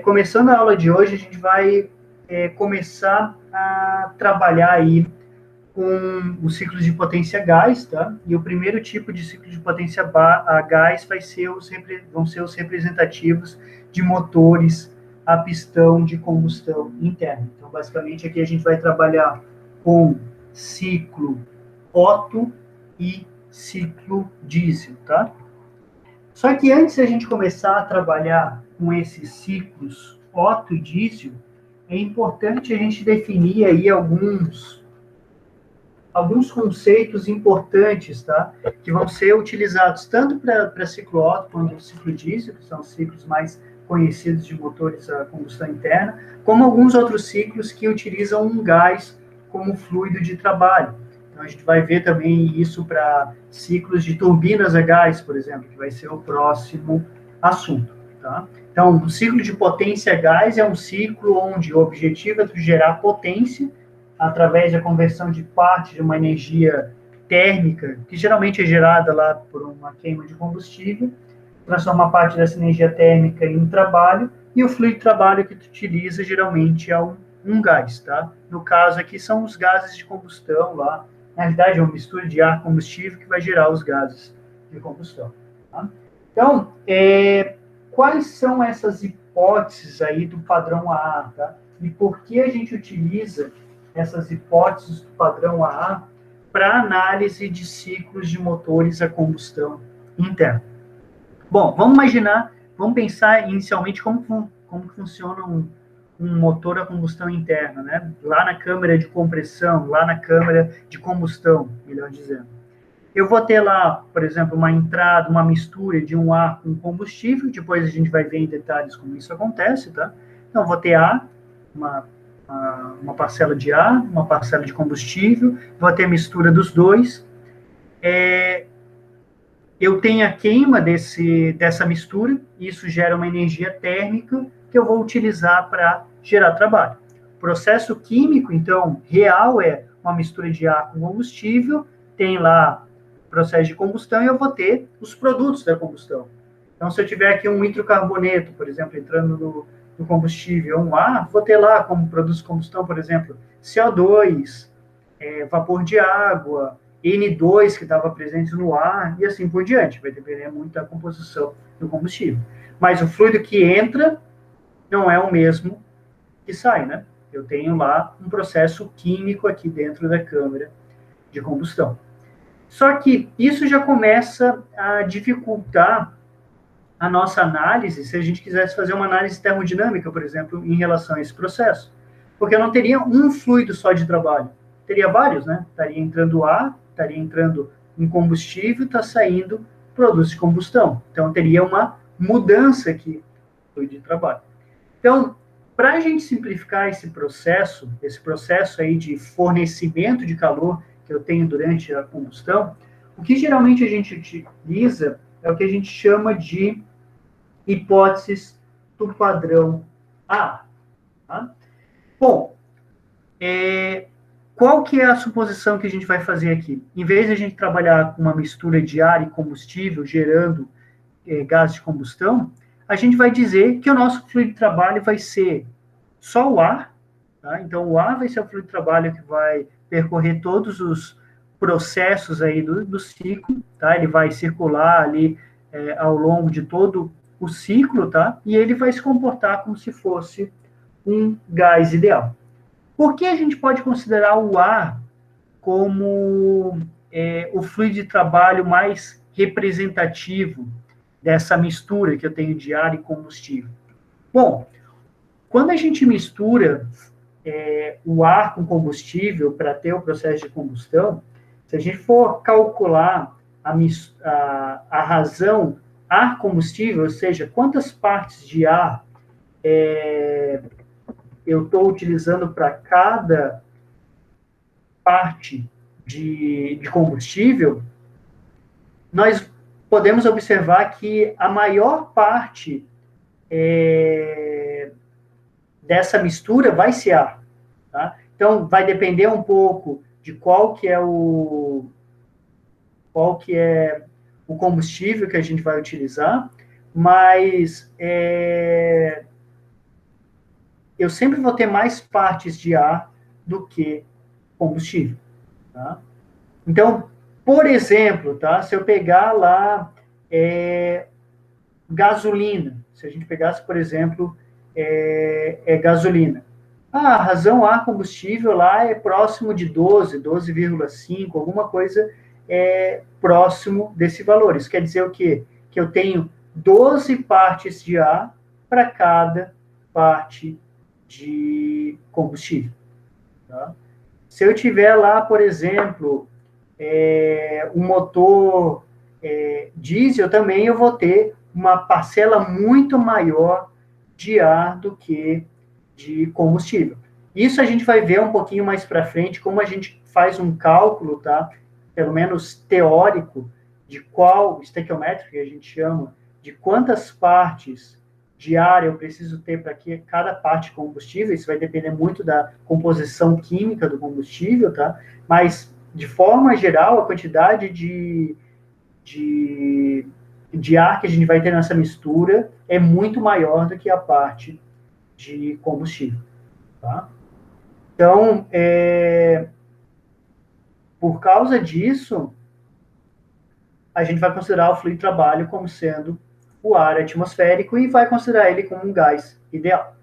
começando a aula de hoje, a gente vai começar a trabalhar aí com os ciclos de potência gás, tá? E o primeiro tipo de ciclo de potência a gás vão ser os representativos de motores a pistão de combustão interna. Então, basicamente, aqui a gente vai trabalhar com ciclo Otto e ciclo diesel, tá? Só que antes de a gente começar a trabalhar com esses ciclos Otto e diesel, é importante a gente definir aí alguns conceitos importantes, tá? Que vão ser utilizados tanto para ciclo Otto quanto ciclo diesel, que são os ciclos mais conhecidos de motores a combustão interna, como alguns outros ciclos que utilizam um gás como fluido de trabalho. Então, a gente vai ver também isso para ciclos de turbinas a gás, por exemplo, que vai ser o próximo assunto, tá? Então, o ciclo de potência a gás é um ciclo onde o objetivo é gerar potência através da conversão de parte de uma energia térmica, que geralmente é gerada lá por uma queima de combustível, transforma parte dessa energia térmica em um trabalho, e o fluido de trabalho que tu utiliza geralmente é um gás, tá? No caso aqui são os gases de combustão lá, na realidade é uma mistura de ar combustível que vai gerar os gases de combustão, tá? Então, quais são essas hipóteses aí do padrão AA, tá? E por que a gente utiliza essas hipóteses do padrão AA para análise de ciclos de motores a combustão interna? Bom, vamos pensar inicialmente como funciona um motor a combustão interna, né? Lá na câmara de compressão, lá na câmara de combustão, melhor dizendo. Eu vou ter lá, por exemplo, uma entrada, uma mistura de um ar com combustível, depois a gente vai ver em detalhes como isso acontece, tá? Então, eu vou ter ar, uma parcela de ar, uma parcela de combustível, vou ter a mistura dos dois. Eu tenho a queima dessa mistura, isso gera uma energia térmica que eu vou utilizar para gerar trabalho. O processo químico, então, real é uma mistura de ar com combustível, tem lá o processo de combustão e eu vou ter os produtos da combustão. Então, se eu tiver aqui um nitrocarboneto, por exemplo, entrando no combustível, um ar, vou ter lá como produtos de combustão, por exemplo, CO2, vapor de água, N2 que estava presente no ar e assim por diante. Vai depender muito da composição do combustível. Mas o fluido que entra não é o mesmo que sai, né? Eu tenho lá um processo químico aqui dentro da câmara de combustão. Só que isso já começa a dificultar a nossa análise se a gente quisesse fazer uma análise termodinâmica, por exemplo, em relação a esse processo. Porque eu não teria um fluido só de trabalho. Teria vários, né? Estaria entrando ar, estaria entrando um combustível, está saindo produtos de combustão. Então, teria uma mudança aqui do fluido de trabalho. Então, para a gente simplificar esse processo aí de fornecimento de calor que eu tenho durante a combustão, o que geralmente a gente utiliza é o que a gente chama de hipóteses do padrão A. Tá? Bom, qual que é a suposição que a gente vai fazer aqui? Em vez de a gente trabalhar com uma mistura de ar e combustível, gerando gás de combustão, a gente vai dizer que o nosso fluido de trabalho vai ser só o ar, tá? Então, o ar vai ser o fluido de trabalho que vai percorrer todos os processos aí do ciclo, tá? Ele vai circular ali ao longo de todo o ciclo, tá? E ele vai se comportar como se fosse um gás ideal. Por que a gente pode considerar o ar como o fluido de trabalho mais representativo dessa mistura que eu tenho de ar e combustível? Bom, quando a gente mistura o ar com combustível para ter o processo de combustão, se a gente for calcular a razão ar-combustível, ou seja, quantas partes de ar eu estou utilizando para cada parte de combustível, nós podemos observar que a maior parte dessa mistura vai ser ar. Tá? Então, vai depender um pouco de qual que é o combustível que a gente vai utilizar, mas eu sempre vou ter mais partes de ar do que combustível, tá? Então, por exemplo, tá? Se eu pegar lá gasolina, se a gente pegasse, por exemplo, gasolina. A razão ar combustível lá é próximo de 12, 12,5, alguma coisa próximo desse valor. Isso quer dizer o quê? Que eu tenho 12 partes de ar para cada parte de combustível. Tá? Se eu tiver lá, por exemplo, um motor diesel, também eu vou ter uma parcela muito maior de ar do que de combustível. Isso a gente vai ver um pouquinho mais para frente, como a gente faz um cálculo, tá? Pelo menos teórico, de qual, estequiométrico que a gente chama, de quantas partes de ar eu preciso ter para que cada parte de combustível. Isso vai depender muito da composição química do combustível, tá? Mas, de forma geral, a quantidade de ar que a gente vai ter nessa mistura é muito maior do que a parte de combustível. Tá? Então, por causa disso, a gente vai considerar o fluido de trabalho como sendo o ar atmosférico e vai considerar ele como um gás ideal.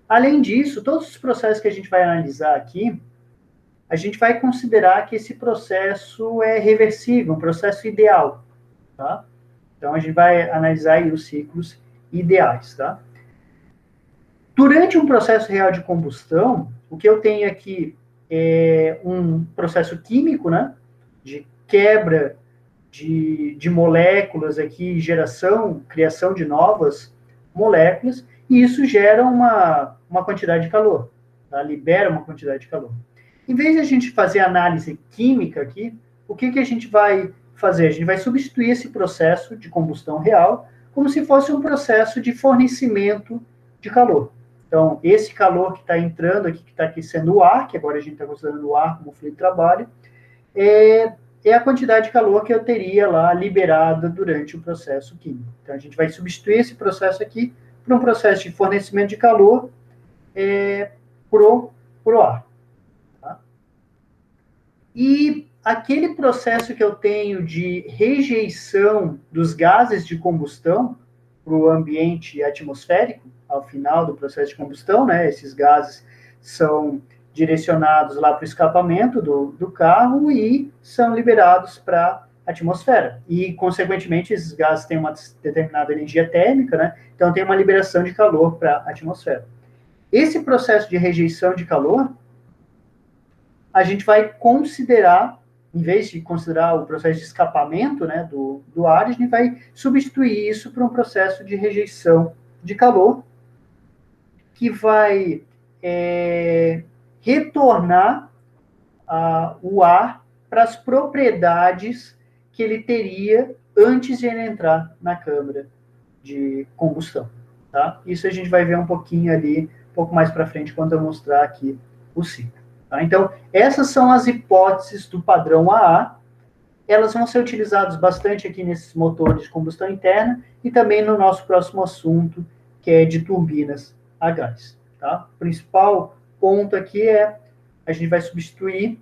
Além disso, todos os processos que a gente vai analisar aqui, a gente vai considerar que esse processo é reversível, um processo ideal. Tá? Então, a gente vai analisar aí os ciclos ideais. Tá? Durante um processo real de combustão, o que eu tenho aqui é um processo químico, né, de quebra de moléculas aqui, geração, criação de novas moléculas, e isso gera uma quantidade de calor, tá? Libera uma quantidade de calor. Em vez de a gente fazer análise química aqui, o que a gente vai fazer? A gente vai substituir esse processo de combustão real como se fosse um processo de fornecimento de calor. Então, esse calor que está entrando aqui, que está aquecendo o ar, que agora a gente está considerando o ar como fluido de trabalho, é a quantidade de calor que eu teria lá liberada durante o processo químico. Então, a gente vai substituir esse processo aqui por um processo de fornecimento de calor pro ar. Tá? E aquele processo que eu tenho de rejeição dos gases de combustão para o ambiente atmosférico, ao final do processo de combustão, né? Esses gases são direcionados lá para o escapamento do carro e são liberados para a atmosfera. E, consequentemente, esses gases têm uma determinada energia térmica, né? Então, tem uma liberação de calor para a atmosfera. Esse processo de rejeição de calor, a gente vai considerar, em vez de considerar o processo de escapamento, né, do ar, a gente vai substituir isso por um processo de rejeição de calor, que vai retornar o ar para as propriedades que ele teria antes de ele entrar na câmara de combustão. Tá? Isso a gente vai ver um pouquinho ali, um pouco mais para frente, quando eu mostrar aqui o ciclo. Tá? Então, essas são as hipóteses do padrão AA. Elas vão ser utilizadas bastante aqui nesses motores de combustão interna e também no nosso próximo assunto, que é de turbinas a gás. Tá? O principal ponto aqui a gente vai substituir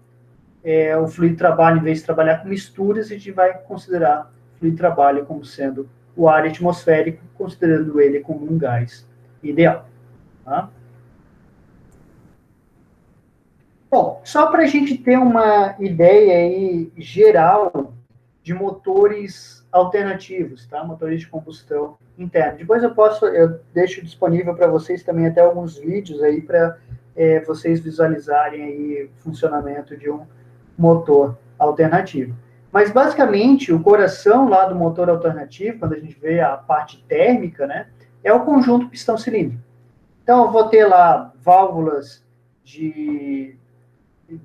o fluido de trabalho, em vez de trabalhar com misturas, a gente vai considerar o fluido de trabalho como sendo o ar atmosférico, considerando ele como um gás ideal. Tá? Bom, só para a gente ter uma ideia aí geral de motores alternativos, tá? Motores de combustão interna. Depois eu deixo disponível para vocês também até alguns vídeos aí para vocês visualizarem aí o funcionamento de um motor alternativo. Mas, basicamente, o coração lá do motor alternativo, quando a gente vê a parte térmica, né, é o conjunto pistão-cilindro. Então, eu vou ter lá válvulas de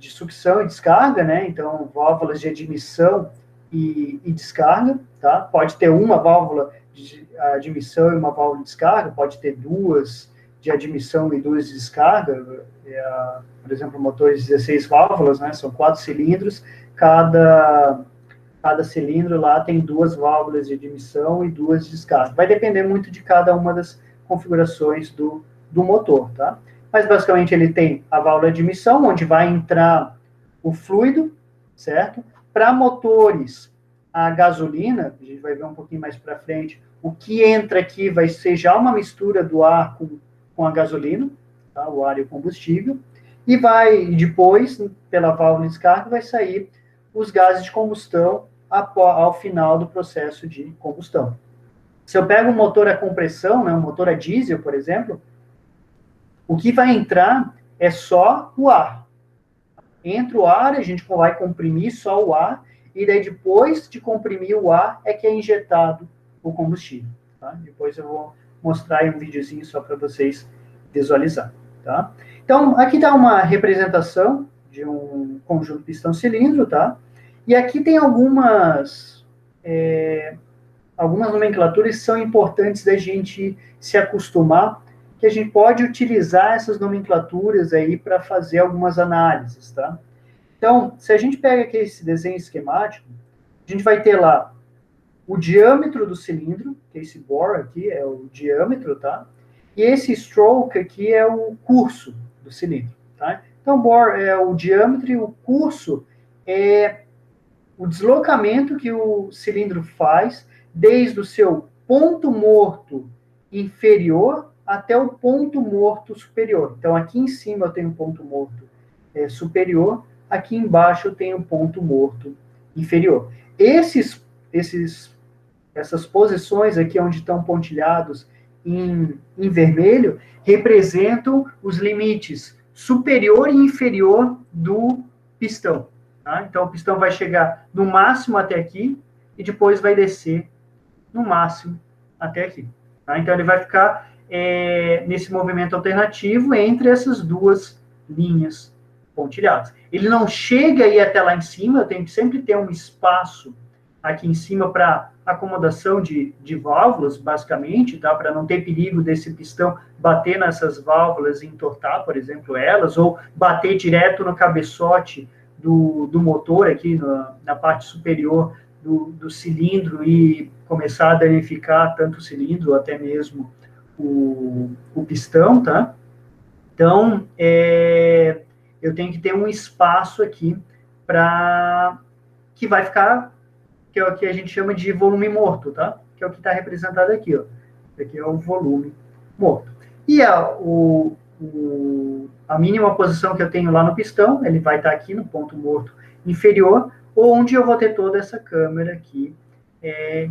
sucção e descarga, né? Então, válvulas de admissão e descarga, tá? Pode ter uma válvula de admissão e uma válvula de descarga, pode ter duas de admissão e duas de descarga. Por exemplo, motores de 16 válvulas, né? São 4 cilindros, cada cilindro lá tem 2 válvulas de admissão e 2 de descarga. Vai depender muito de cada uma das configurações do motor, tá? mas basicamente ele tem a válvula de emissão, onde vai entrar o fluido, certo? Para motores a gasolina, a gente vai ver um pouquinho mais para frente, o que entra aqui vai ser já uma mistura do ar com a gasolina, tá? O ar e o combustível, e vai, depois, pela válvula de descarga, vai sair os gases de combustão ao final do processo de combustão. Se eu pego um motor a compressão, né, um motor a diesel, por exemplo, o que vai entrar é só o ar. Entra o ar, a gente vai comprimir só o ar, e daí depois de comprimir o ar é que é injetado o combustível. Tá? Depois eu vou mostrar aí um videozinho só para vocês visualizar. Tá? Então, aqui está uma representação de um conjunto pistão-cilindro, tá? E aqui tem algumas nomenclaturas que são importantes da gente se acostumar, que a gente pode utilizar essas nomenclaturas aí para fazer algumas análises, tá? Então, se a gente pega aqui esse desenho esquemático, a gente vai ter lá o diâmetro do cilindro, que esse bore aqui é o diâmetro, tá? E esse stroke aqui é o curso do cilindro, tá? Então, bore é o diâmetro e o curso é o deslocamento que o cilindro faz desde o seu ponto morto inferior até o ponto morto superior. Então, aqui em cima eu tenho ponto morto superior, aqui embaixo eu tenho ponto morto inferior. Essas posições aqui onde estão pontilhados em vermelho representam os limites superior e inferior do pistão. Tá? Então, o pistão vai chegar no máximo até aqui e depois vai descer no máximo até aqui. Tá? Então, ele vai ficar nesse movimento alternativo entre essas duas linhas pontilhadas. Ele não chega aí até lá em cima, eu tenho que sempre ter um espaço aqui em cima para acomodação de válvulas, basicamente, tá? Para não ter perigo desse pistão bater nessas válvulas e entortar, por exemplo, elas, ou bater direto no cabeçote do motor aqui na parte superior do cilindro e começar a danificar tanto o cilindro, até mesmo o pistão, tá? Então, eu tenho que ter um espaço aqui que vai ficar, que é o que a gente chama de volume morto, tá? Que é o que está representado aqui, ó. Aqui é o volume morto. E a mínima posição que eu tenho lá no pistão, ele vai estar aqui no ponto morto inferior, onde eu vou ter toda essa câmera aqui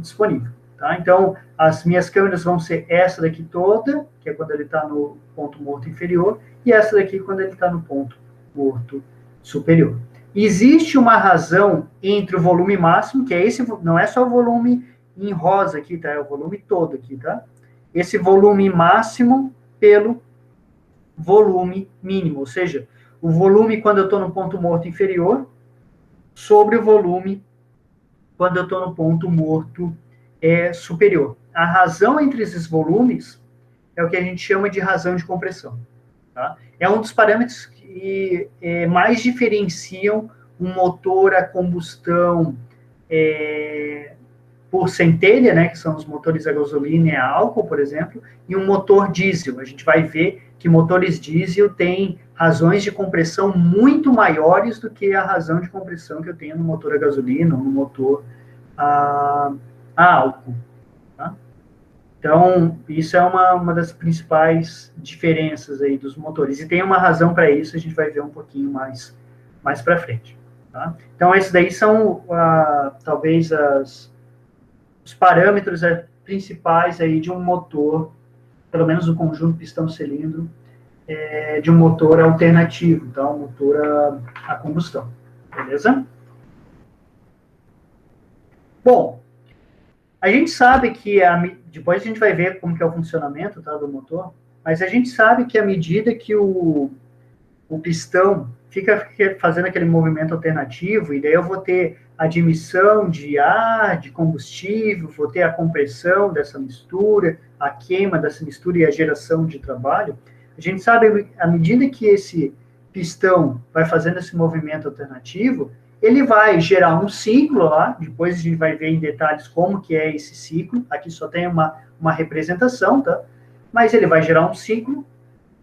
disponível. Tá? Então, as minhas câmeras vão ser essa daqui toda, que é quando ele está no ponto morto inferior, e essa daqui quando ele está no ponto morto superior. Existe uma razão entre o volume máximo, que é esse, não é só o volume em rosa aqui, tá? É o volume todo aqui, tá? Esse volume máximo pelo volume mínimo, ou seja, o volume quando eu estou no ponto morto inferior sobre o volume quando eu estou no ponto morto superior. A razão entre esses volumes é o que a gente chama de razão de compressão. Tá? É um dos parâmetros que mais diferenciam um motor a combustão por centelha, né, que são os motores a gasolina e a álcool, por exemplo, e um motor diesel. A gente vai ver que motores diesel têm razões de compressão muito maiores do que a razão de compressão que eu tenho no motor a gasolina ou no motor a álcool. Tá? Então, isso é uma das principais diferenças aí dos motores. E tem uma razão para isso, a gente vai ver um pouquinho mais para frente. Tá? Então, esses daí são, talvez, os parâmetros principais aí de um motor, pelo menos o conjunto pistão-cilindro, de um motor alternativo, tá? Um motor a combustão. Beleza? Bom, a gente sabe que, depois a gente vai ver como que é o funcionamento, tá, do motor, mas a gente sabe que à medida que o pistão fica fazendo aquele movimento alternativo, e daí eu vou ter a admissão de ar, de combustível, vou ter a compressão dessa mistura, a queima dessa mistura e a geração de trabalho, a gente sabe, à medida que esse pistão vai fazendo esse movimento alternativo, ele vai gerar um ciclo lá, depois a gente vai ver em detalhes como que é esse ciclo, aqui só tem uma representação, tá? Mas ele vai gerar um ciclo,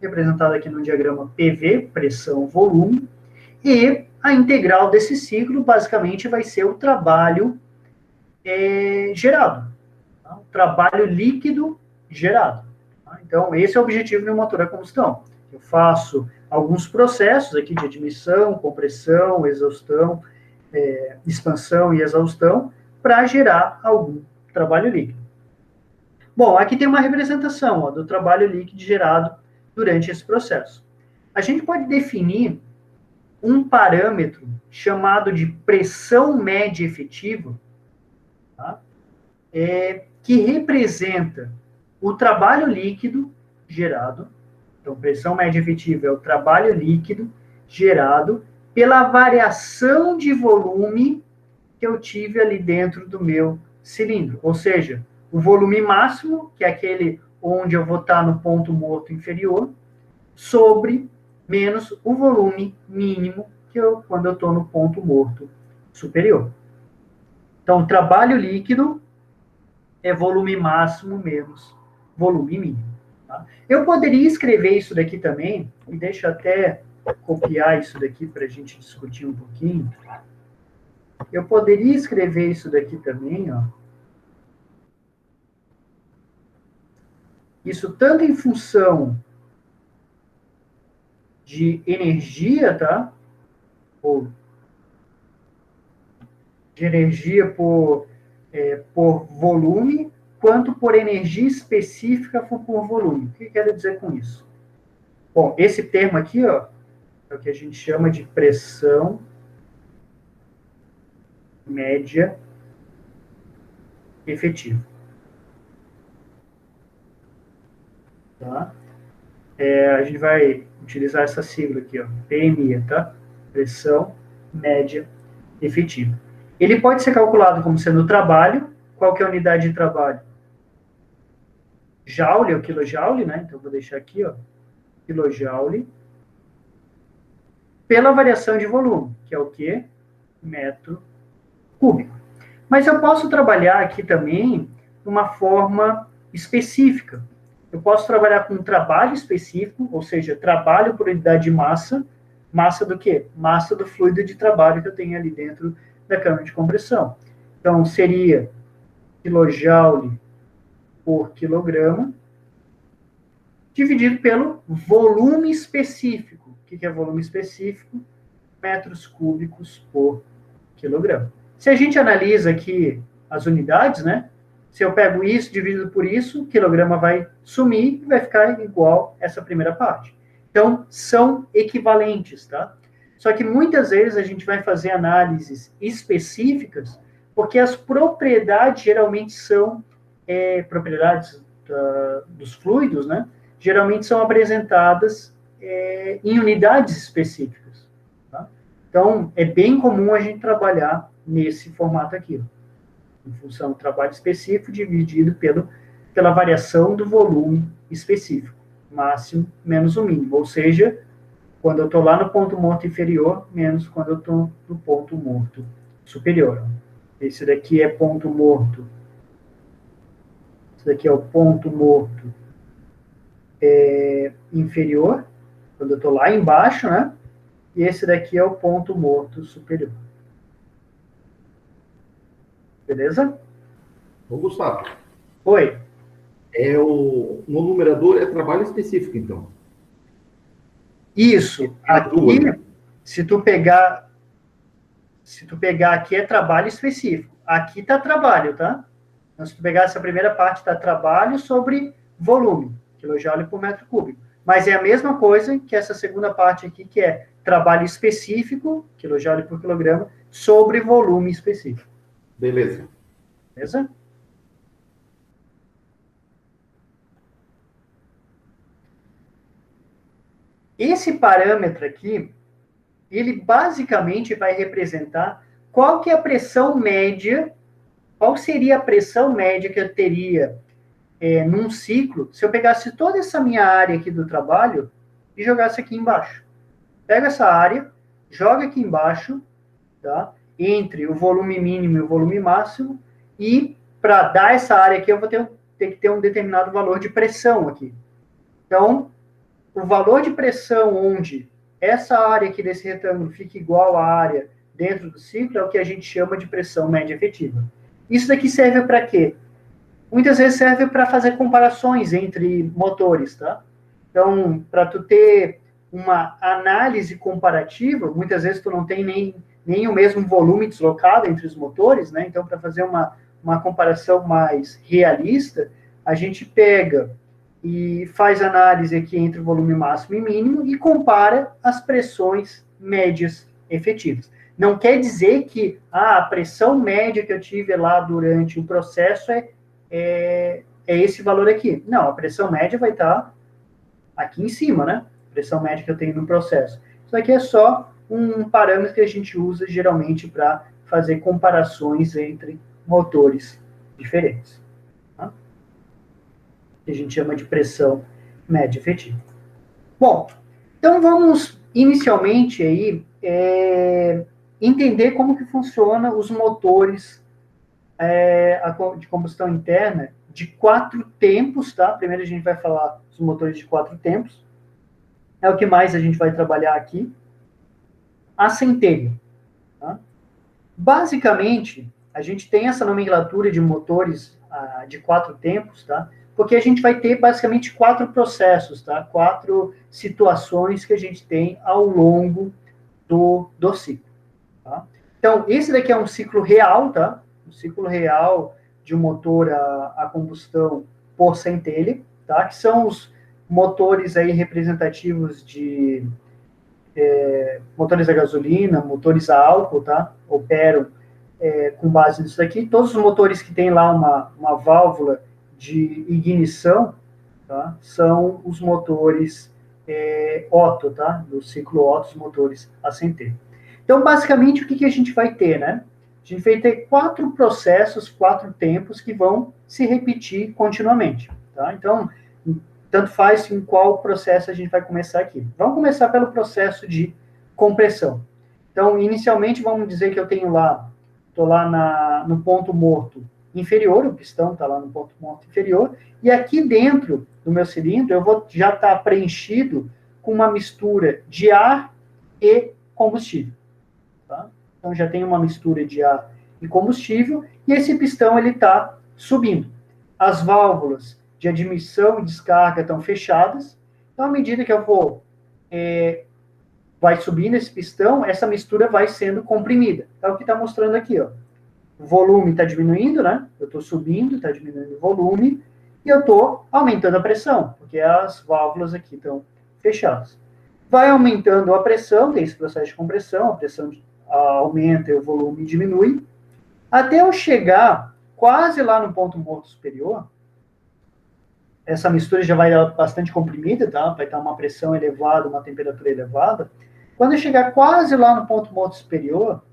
representada aqui no diagrama PV, pressão, volume, e a integral desse ciclo, basicamente, vai ser o trabalho gerado, tá? O trabalho líquido gerado. Tá? Então, esse é o objetivo do motor a combustão. Eu faço alguns processos aqui de admissão, compressão, exaustão, expansão e exaustão, para gerar algum trabalho líquido. Bom, aqui tem uma representação do trabalho líquido gerado durante esse processo. A gente pode definir um parâmetro chamado de pressão média efetiva, tá? Que representa o trabalho líquido gerado. Então, pressão média efetiva é o trabalho líquido gerado pela variação de volume que eu tive ali dentro do meu cilindro. Ou seja, o volume máximo, que é aquele onde eu vou estar no ponto morto inferior, sobre menos o volume mínimo, que quando eu estou no ponto morto superior. Então, trabalho líquido é volume máximo menos volume mínimo. Tá? Eu poderia escrever isso daqui também, e deixa eu até copiar isso daqui para a gente discutir um pouquinho. Eu poderia escrever isso daqui também, ó. Isso tanto em função de energia, tá? Ou de energia por volume, quanto por energia específica por volume. O que quero dizer com isso? Bom, esse termo aqui, ó, é o que a gente chama de pressão média efetiva. Tá? A gente vai utilizar essa sigla aqui, ó, PME, tá? Pressão média efetiva. Ele pode ser calculado como sendo o trabalho. Qual que é a unidade de trabalho? Joule ou quilojoule, né? Então, vou deixar aqui, ó, quilojoule, pela variação de volume, que é o quê? Metro cúbico. Mas eu posso trabalhar aqui também de uma forma específica. Eu posso trabalhar com um trabalho específico, ou seja, trabalho por unidade de massa. Massa do quê? Massa do fluido de trabalho que eu tenho ali dentro da câmara de compressão. Então, seria quilojoule por quilograma, dividido pelo volume específico. O que é volume específico? Metros cúbicos por quilograma. Se a gente analisa aqui as unidades, né? Se eu pego isso dividido por isso, o quilograma vai sumir e vai ficar igual essa primeira parte. Então, são equivalentes, tá? Só que muitas vezes a gente vai fazer análises específicas, porque as propriedades geralmente são propriedades dos fluidos, né? Geralmente são apresentadas em unidades específicas. Tá? Então, é bem comum a gente trabalhar nesse formato aqui, em função do trabalho específico dividido pela variação do volume específico, máximo menos o mínimo, ou seja, quando eu estou lá no ponto morto inferior, menos quando eu estou no ponto morto superior. Esse daqui é ponto morto. Esse daqui é o ponto morto inferior, quando eu estou lá embaixo, né? E esse daqui é o ponto morto superior. Beleza? Ô, Gustavo. Oi. No numerador é trabalho específico, então. Isso. Aqui, se tu pegar aqui é trabalho específico. Aqui está trabalho, tá? Então, se tu pegar essa primeira parte, está trabalho sobre volume, quilojoule por metro cúbico. Mas é a mesma coisa que essa segunda parte aqui, que é trabalho específico, quilojoule por quilograma, sobre volume específico. Beleza. Beleza? Esse parâmetro aqui, ele basicamente vai representar qual que é a pressão média, qual seria a pressão média que eu teria num ciclo, se eu pegasse toda essa minha área aqui do trabalho e jogasse aqui embaixo. Pega essa área, joga aqui embaixo, tá? Entre o volume mínimo e o volume máximo, e para dar essa área aqui, eu vou ter que ter um determinado valor de pressão aqui. Então, o valor de pressão onde essa área aqui desse retângulo fica igual à área dentro do ciclo é o que a gente chama de pressão média efetiva. Isso daqui serve para quê? Muitas vezes serve para fazer comparações entre motores, tá? Então, para tu ter uma análise comparativa, muitas vezes tu não tem nem o mesmo volume deslocado entre os motores, né? Então, para fazer uma comparação mais realista, a gente pega e faz análise aqui entre o volume máximo e mínimo e compara as pressões médias efetivas. Não quer dizer que a pressão média que eu tive lá durante o processo é esse valor aqui. Não, a pressão média vai estar aqui em cima, né? A pressão média que eu tenho no processo. Isso aqui é só um parâmetro que a gente usa geralmente para fazer comparações entre motores diferentes. Tá? Que a gente chama de pressão média efetiva. Bom, então vamos inicialmente aí entender como que funciona os motores de combustão interna de 4 tempos, tá? Primeiro a gente vai falar dos motores de 4 tempos. É o que mais a gente vai trabalhar aqui. A centelha. Tá? Basicamente, a gente tem essa nomenclatura de motores de 4 tempos, tá? Porque a gente vai ter basicamente 4 processos, tá? 4 situações que a gente tem ao longo do ciclo. Tá? Então, esse daqui é um ciclo real, tá? Um ciclo real de um motor a combustão por centelha, tá? Que são os motores aí representativos de motores a gasolina, motores a álcool, tá? Operam com base nisso daqui. Todos os motores que tem lá uma válvula de ignição, tá? São os motores Otto, tá? Do ciclo Otto, os motores a centelha. Então, basicamente, o que a gente vai ter, né? A gente vai ter 4 processos, 4 tempos que vão se repetir continuamente, tá? Então, tanto faz em qual processo a gente vai começar aqui. Vamos começar pelo processo de compressão. Então, inicialmente, vamos dizer que eu tenho lá, estou lá no ponto morto inferior, o pistão está lá no ponto morto inferior, e aqui dentro do meu cilindro eu vou já estar preenchido com uma mistura de ar e combustível. Tá? Então, já tem uma mistura de ar e combustível, e esse pistão ele está subindo. As válvulas de admissão e descarga estão fechadas, então, à medida que eu vou vai subindo esse pistão, essa mistura vai sendo comprimida. É o que está mostrando aqui, ó. O volume está diminuindo, né? Eu estou subindo, está diminuindo o volume, e eu estou aumentando a pressão, porque as válvulas aqui estão fechadas. Vai aumentando a pressão, tem esse processo de compressão, a pressão aumenta e o volume diminui, até eu chegar quase lá no ponto morto superior. Essa mistura já vai bastante comprimida, tá? Vai estar uma pressão elevada, uma temperatura elevada. Quando eu chegar quase lá no ponto morto superior,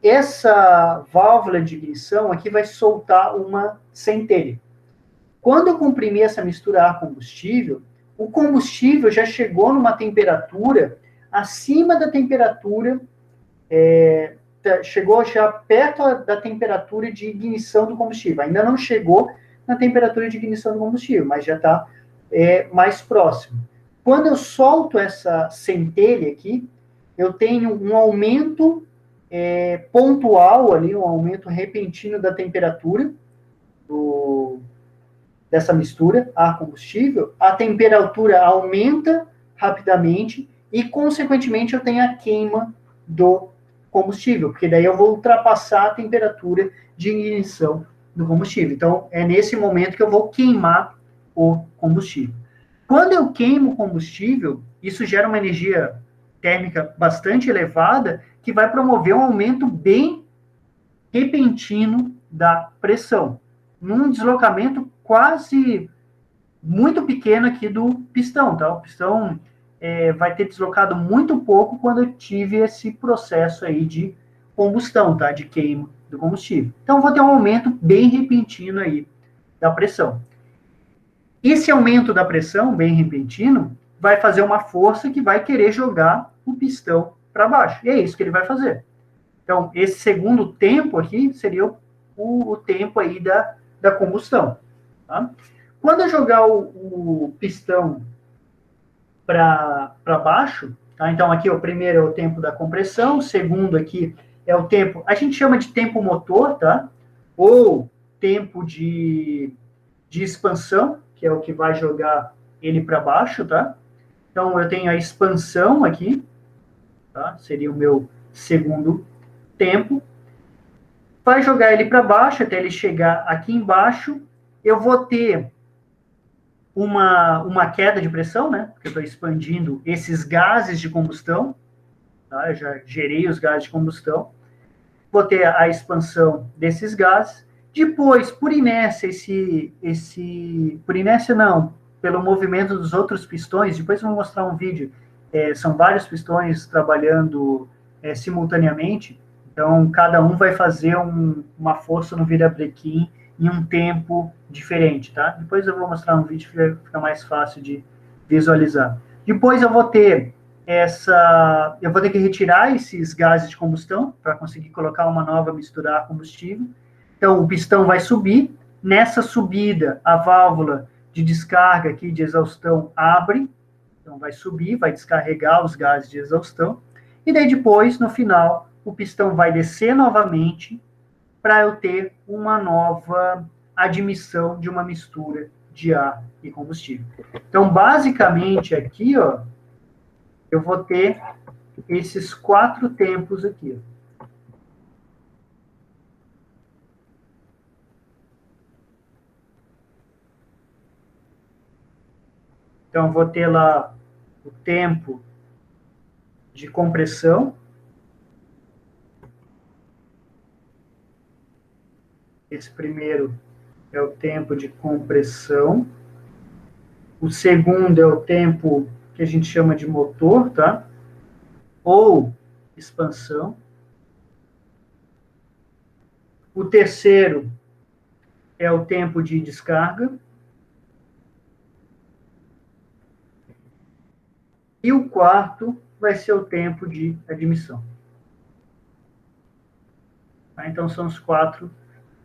essa válvula de ignição aqui vai soltar uma centelha. Quando eu comprimir essa mistura ar-combustível, o combustível já chegou numa temperatura acima da temperatura, chegou já perto da temperatura de ignição do combustível. Ainda não chegou na temperatura de ignição do combustível, mas já está mais próximo. Quando eu solto essa centelha aqui, eu tenho um aumento pontual ali, um aumento repentino da temperatura dessa mistura ar-combustível, a temperatura aumenta rapidamente e, consequentemente, eu tenho a queima do combustível, porque daí eu vou ultrapassar a temperatura de ignição do combustível. Então, é nesse momento que eu vou queimar o combustível. Quando eu queimo o combustível, isso gera uma energia térmica bastante elevada, que vai promover um aumento bem repentino da pressão, num deslocamento quase muito pequeno aqui do pistão, tá? O pistão vai ter deslocado muito pouco quando eu tive esse processo aí de combustão, tá? De queima do combustível. Então, vou ter um aumento bem repentino aí da pressão. Esse aumento da pressão, bem repentino, vai fazer uma força que vai querer jogar o pistão para baixo. E é isso que ele vai fazer. Então, esse segundo tempo aqui seria o tempo aí da combustão. Tá? Quando eu jogar o pistão para baixo, tá? Então, aqui o primeiro é o tempo da compressão, o segundo aqui é o tempo, a gente chama de tempo motor, tá? Ou tempo de expansão, que é o que vai jogar ele para baixo, tá? Então, eu tenho a expansão aqui, tá? Seria o meu segundo tempo. Vai jogar ele para baixo até ele chegar aqui embaixo. Eu vou ter uma queda de pressão, né? Porque eu estou expandindo esses gases de combustão, tá? Eu já gerei os gases de combustão. Vou ter a expansão desses gases. Depois, por inércia, por inércia não, pelo movimento dos outros pistões, depois eu vou mostrar um vídeo, são vários pistões trabalhando simultaneamente, então cada um vai fazer uma força no virabrequim em um tempo diferente, tá? Depois eu vou mostrar um vídeo que fica mais fácil de visualizar. Depois eu vou ter eu vou ter que retirar esses gases de combustão para conseguir colocar uma nova mistura a combustível. Então, o pistão vai subir. Nessa subida, a válvula de descarga aqui de exaustão abre. Então, vai subir, vai descarregar os gases de exaustão. E daí, depois, no final, o pistão vai descer novamente para eu ter uma nova admissão de uma mistura de ar e combustível. Então, basicamente, aqui, ó, eu vou ter esses 4 tempos aqui. Então, vou ter lá o tempo de compressão. Esse primeiro é o tempo de compressão. O segundo é o tempo que a gente chama de motor, tá? Ou expansão. O terceiro é o tempo de descarga. E o quarto vai ser o tempo de admissão. Tá? Então, são os 4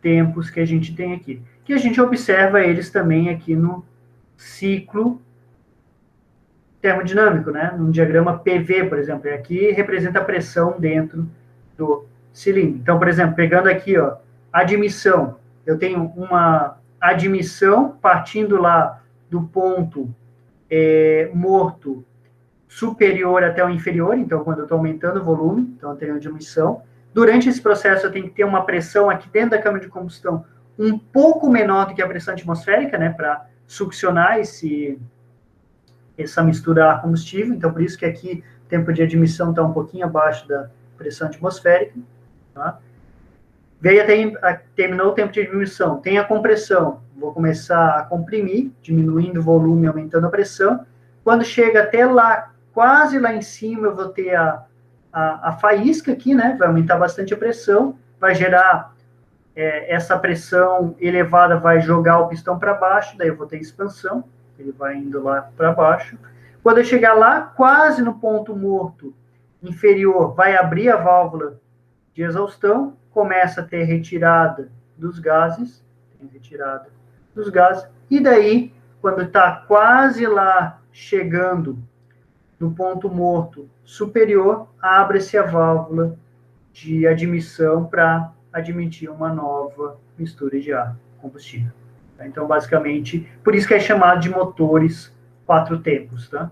tempos que a gente tem aqui. Que a gente observa eles também aqui no ciclo termodinâmico, né? Num diagrama PV, por exemplo. Aqui representa a pressão dentro do cilindro. Então, por exemplo, pegando aqui, ó, admissão. Eu tenho uma admissão partindo lá do ponto morto superior até o inferior, então quando eu estou aumentando o volume, então eu tenho admissão. Durante esse processo eu tenho que ter uma pressão aqui dentro da câmara de combustão um pouco menor do que a pressão atmosférica, né, para succionar essa mistura ar-combustível, então por isso que aqui o tempo de admissão está um pouquinho abaixo da pressão atmosférica. Tá? Terminou o tempo de admissão, tem a compressão, vou começar a comprimir, diminuindo o volume, aumentando a pressão. Quando chega até lá, quase lá em cima, eu vou ter a faísca aqui, né? Vai aumentar bastante a pressão, vai gerar essa pressão elevada, vai jogar o pistão para baixo, daí eu vou ter expansão, ele vai indo lá para baixo. Quando eu chegar lá, quase no ponto morto inferior, vai abrir a válvula de exaustão, começa a ter retirada dos gases, e daí, quando está quase lá chegando no ponto morto superior, abre-se a válvula de admissão para admitir uma nova mistura de ar combustível. Então, basicamente, por isso que é chamado de motores 4 tempos, tá?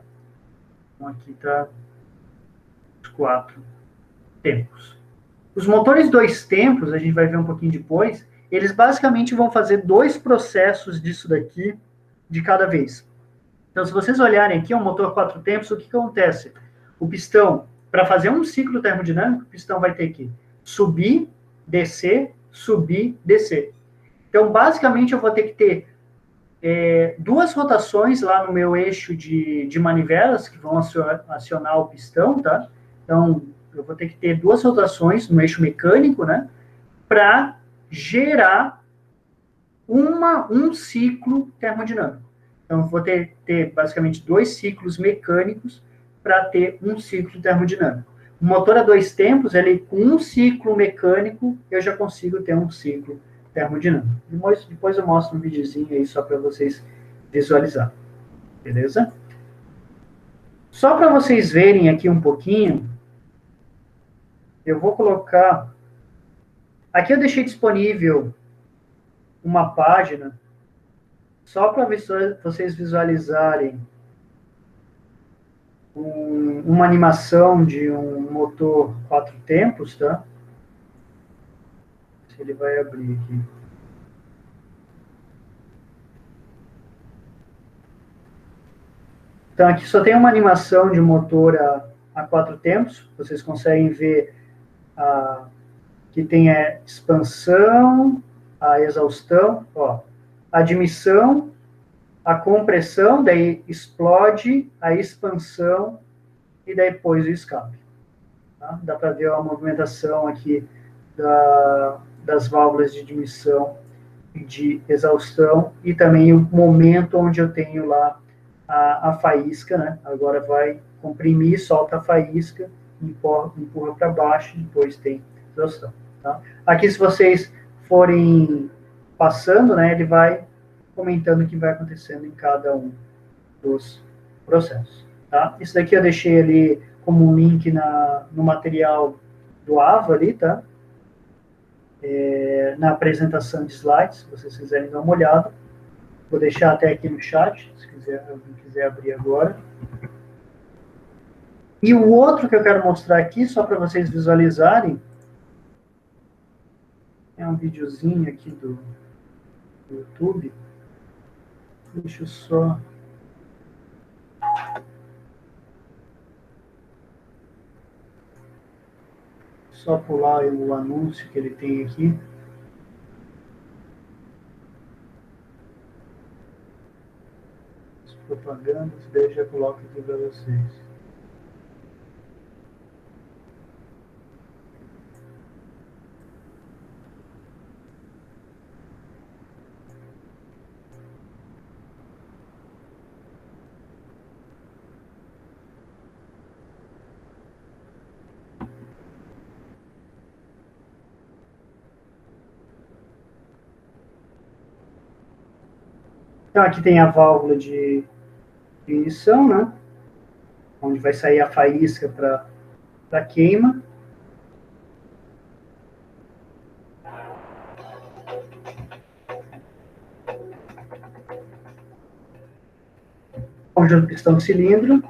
Então, aqui está os 4 tempos. Os motores 2 tempos, a gente vai ver um pouquinho depois, eles basicamente vão fazer 2 processos disso daqui de cada vez. Então, se vocês olharem aqui, um motor 4 tempos, o que acontece? O pistão, para fazer um ciclo termodinâmico, o pistão vai ter que subir, descer, Então, basicamente, eu vou ter que ter 2 rotações lá no meu eixo de manivelas, que vão acionar o pistão, tá? Então, eu vou ter que ter 2 rotações no eixo mecânico, né? Para gerar um ciclo termodinâmico. Então, eu vou ter basicamente 2 ciclos mecânicos para ter um ciclo termodinâmico. O motor a 2 tempos, ele com um ciclo mecânico, eu já consigo ter um ciclo termodinâmico. Depois eu mostro um videozinho aí só para vocês visualizarem. Beleza? Só para vocês verem aqui um pouquinho, eu vou colocar... Aqui eu deixei disponível uma página, só para vocês visualizarem uma animação de um motor 4 tempos, tá? Se ele vai abrir aqui. Então, aqui só tem uma animação de motor a 4 tempos. Vocês conseguem ver que tem a expansão, a exaustão, ó, a admissão, a compressão, daí explode, a expansão e daí depois o escape. Tá? Dá para ver a movimentação aqui das válvulas de admissão e de exaustão e também o momento onde eu tenho lá a faísca, né? Agora vai comprimir, solta a faísca, empurra para baixo, depois tem exaustão. Tá? Aqui, se vocês forem passando, né, ele vai comentando o que vai acontecendo em cada um dos processos. Tá? Isso daqui eu deixei ali como um link no material do AVA ali, tá? Na apresentação de slides, se vocês quiserem dar uma olhada. Vou deixar até aqui no chat, se alguém quiser abrir agora. E o outro que eu quero mostrar aqui, só para vocês visualizarem, é um videozinho aqui do YouTube. Deixa eu só pular o anúncio que ele tem aqui. As propagandas, daí eu já coloco aqui para vocês. Então, aqui tem a válvula de ignição, né? Onde vai sair a faísca para queima. Conjunto do pistão de cilindro.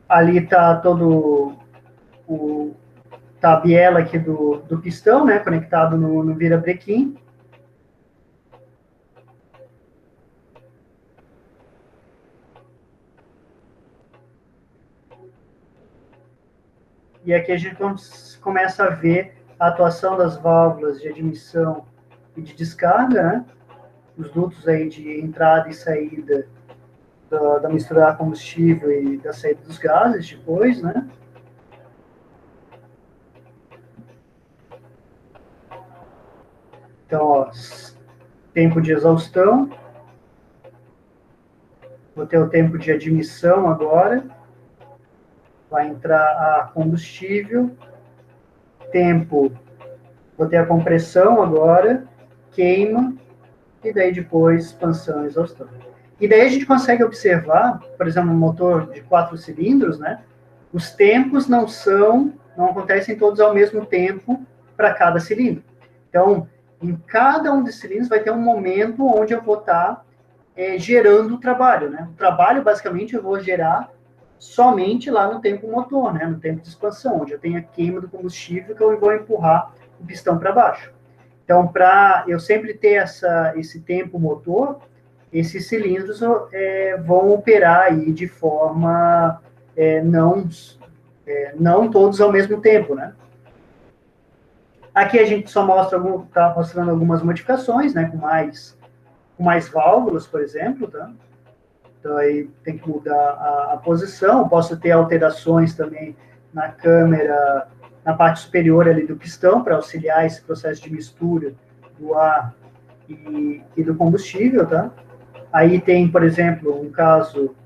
Ali está todo tá a biela aqui do pistão, né? Conectado no virabrequim. E aqui a gente começa a ver a atuação das válvulas de admissão e de descarga, né? Os dutos aí de entrada e saída da mistura de combustível e da saída dos gases depois, né? Então, ó, tempo de exaustão. Vou ter o tempo de admissão agora. Vai entrar a combustível. Tempo, vou ter a compressão agora, queima, e daí depois expansão e exaustão. E daí a gente consegue observar, por exemplo, um motor de 4 cilindros, né? Os tempos não acontecem todos ao mesmo tempo para cada cilindro. Então, em cada um dos cilindros vai ter um momento onde eu vou estar gerando o trabalho, né? O trabalho, basicamente, eu vou gerar somente lá no tempo motor, né? No tempo de expansão, onde eu tenho a queima do combustível que eu vou empurrar o pistão para baixo. Então, para eu sempre ter esse tempo motor, esses cilindros vão operar aí de forma não todos ao mesmo tempo, né? Aqui a gente só está mostrando algumas modificações, né? Com mais válvulas, por exemplo, tá? Então, aí tem que mudar a posição. Posso ter alterações também na câmera, na parte superior ali do pistão, para auxiliar esse processo de mistura do ar e do combustível, tá? Aí tem, por exemplo, um caso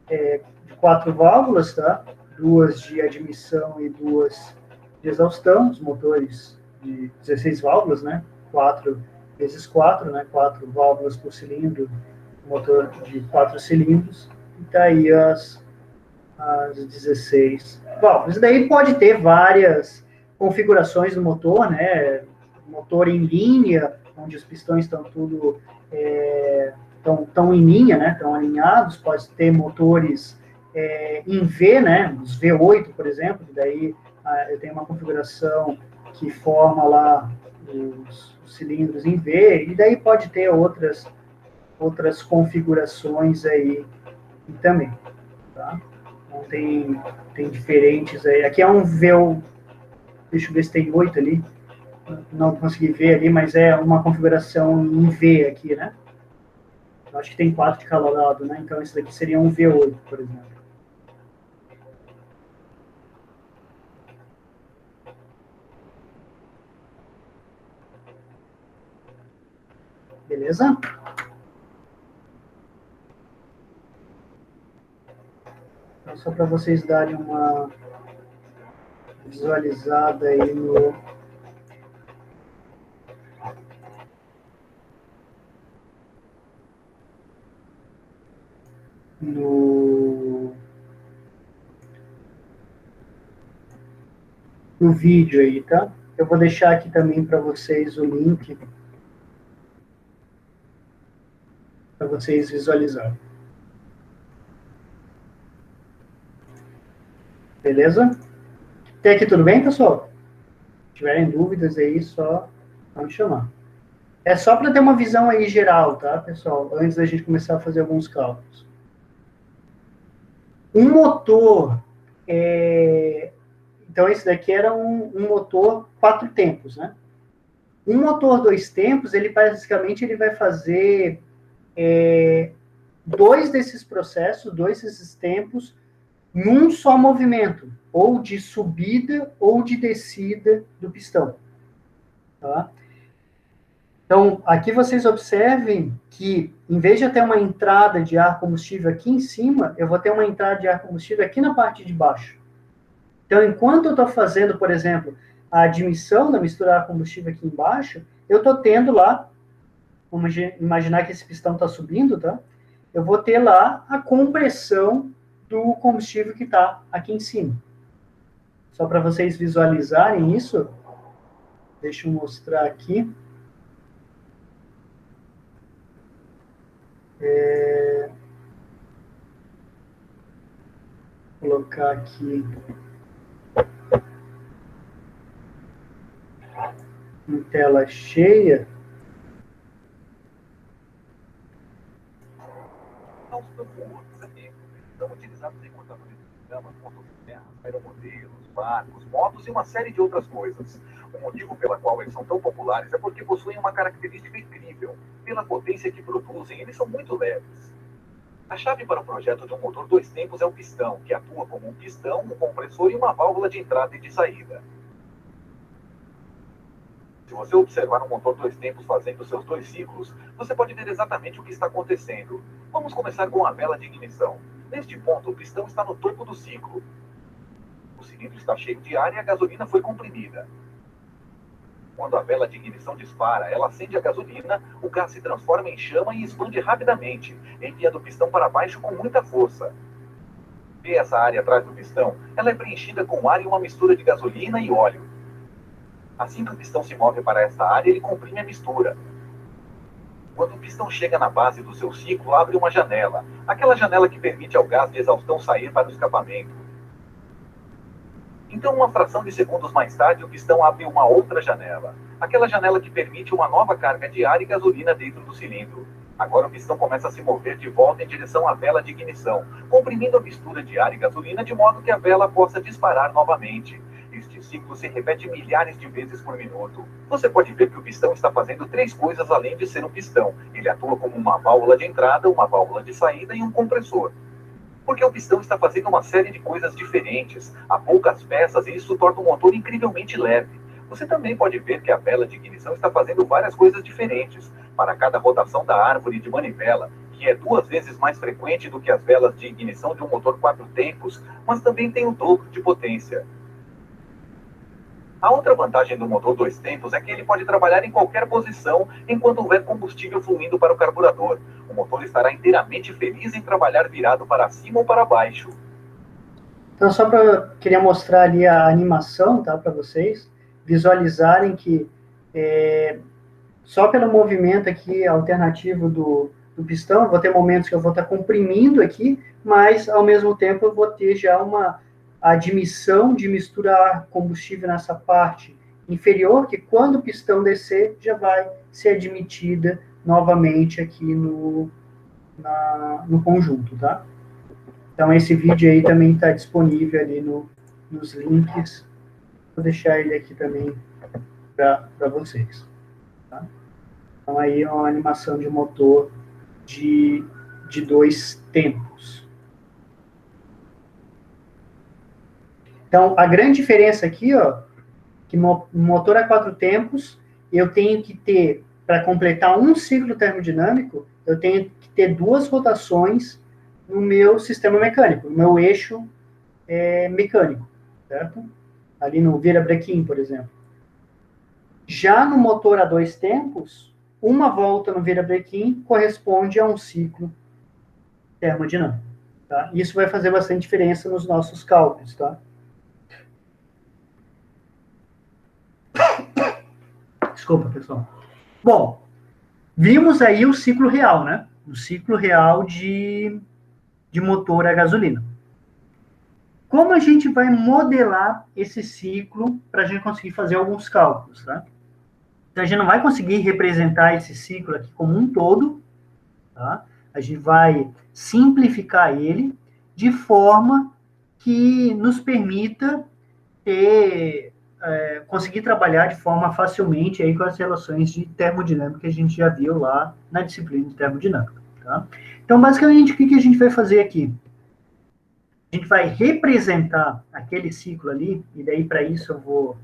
de 4 válvulas, tá? 2 de admissão e 2 de exaustão, os motores de 16 válvulas, né? 4 vezes 4, né? 4 válvulas por cilindro, motor de 4 cilindros, e está aí as 16 válvulas. E daí pode ter várias configurações do motor, né? Motor em linha, onde os pistões estão tudo estão em linha, né? Estão alinhados. Pode ter motores em V, né? Os V8, por exemplo. E daí eu tenho uma configuração que forma lá os cilindros em V. E daí pode ter outras configurações aí também, tá? Então tem diferentes aí. Aqui é um V, deixa eu ver se tem 8 ali. Não consegui ver ali, mas é uma configuração em V aqui, né? Eu acho que tem 4 de cada lado, né? Então esse daqui seria um V8, por exemplo. Beleza? Então, só para vocês darem uma visualizada aí no vídeo aí, tá? Eu vou deixar aqui também para vocês o link para vocês visualizarem. Beleza? Até aqui tudo bem, pessoal? Se tiverem dúvidas aí, só me chamar. É só para ter uma visão aí geral, tá, pessoal? Antes da gente começar a fazer alguns cálculos. Um motor... Então, esse daqui era um motor 4 tempos, né? Um motor 2 tempos, ele basicamente vai fazer 2 desses processos, 2 desses tempos, num só movimento, ou de subida ou de descida do pistão. Tá? Então, aqui vocês observem que, em vez de eu ter uma entrada de ar combustível aqui em cima, eu vou ter uma entrada de ar combustível aqui na parte de baixo. Então, enquanto eu estou fazendo, por exemplo, a admissão da mistura ar combustível aqui embaixo, eu estou tendo lá, vamos imaginar que esse pistão está subindo, tá? Eu vou ter lá a compressão do combustível que está aqui em cima. Só para vocês visualizarem isso, deixa eu mostrar aqui. Vou colocar aqui em tela cheia. São utilizados em cortadores de grama, motosserras, aeromodelos, barcos, motos e uma série de outras coisas. O motivo pela qual eles são tão populares é porque possuem uma característica incrível. Pela potência que produzem, eles são muito leves. A chave para o projeto de um motor 2 tempos é o pistão, que atua como um pistão, um compressor e uma válvula de entrada e de saída. Se você observar um motor 2 tempos fazendo seus 2 ciclos, você pode ver exatamente o que está acontecendo. Vamos começar com a vela de ignição. Neste ponto, o pistão está no topo do ciclo. O cilindro está cheio de ar e a gasolina foi comprimida. Quando a vela de ignição dispara, ela acende a gasolina, o gás se transforma em chama e expande rapidamente, enviando o pistão para baixo com muita força. Vê essa área atrás do pistão? Ela é preenchida com ar e uma mistura de gasolina e óleo. Assim que o pistão se move para esta área, ele comprime a mistura. Quando o pistão chega na base do seu ciclo, abre uma janela. Aquela janela que permite ao gás de exaustão sair para o escapamento. Então, uma fração de segundos mais tarde, o pistão abre uma outra janela. Aquela janela que permite uma nova carga de ar e gasolina dentro do cilindro. Agora o pistão começa a se mover de volta em direção à vela de ignição, comprimindo a mistura de ar e gasolina de modo que a vela possa disparar novamente. Este ciclo se repete milhares de vezes por minuto. Você pode ver que o pistão está fazendo 3 coisas além de ser um pistão. Ele atua como uma válvula de entrada, uma válvula de saída e um compressor. Porque o pistão está fazendo uma série de coisas diferentes. Há poucas peças e isso torna o motor incrivelmente leve. Você também pode ver que a vela de ignição está fazendo várias coisas diferentes. Para cada rotação da árvore de manivela, que é 2 vezes mais frequente do que as velas de ignição de um motor 4 tempos, mas também tem o dobro de potência. A outra vantagem do motor dois tempos é que ele pode trabalhar em qualquer posição enquanto houver combustível fluindo para o carburador. O motor estará inteiramente feliz em trabalhar virado para cima ou para baixo. Então, só para queria mostrar ali a animação, tá, para vocês visualizarem que só pelo movimento aqui alternativo do pistão, eu vou ter momentos que eu vou estar comprimindo aqui, mas ao mesmo tempo eu vou ter já uma admissão de misturar combustível nessa parte inferior, que quando o pistão descer, já vai ser admitida novamente aqui no conjunto, tá? Então, esse vídeo aí também está disponível ali nos links. Vou deixar ele aqui também para vocês. Tá? Então, aí é uma animação de motor de dois tempos. Então, a grande diferença aqui, ó, que motor a 4 tempos, eu tenho que ter, para completar um ciclo termodinâmico, eu tenho que ter 2 rotações no meu sistema mecânico, no meu eixo mecânico, certo? Ali no virabrequim, por exemplo. Já no motor a 2 tempos, uma volta no virabrequim corresponde a um ciclo termodinâmico. Tá? Isso vai fazer bastante diferença nos nossos cálculos, tá? Desculpa, pessoal. Bom, vimos aí o ciclo real, né? O ciclo real de motor a gasolina. Como a gente vai modelar esse ciclo para a gente conseguir fazer alguns cálculos, tá? Então, a gente não vai conseguir representar esse ciclo aqui como um todo, tá? A gente vai simplificar ele de forma que nos permita conseguir trabalhar de forma facilmente aí com as relações de termodinâmica que a gente já viu lá na disciplina de termodinâmica, tá? Então, basicamente, o que a gente vai fazer aqui? A gente vai representar aquele ciclo ali, e daí para isso eu vou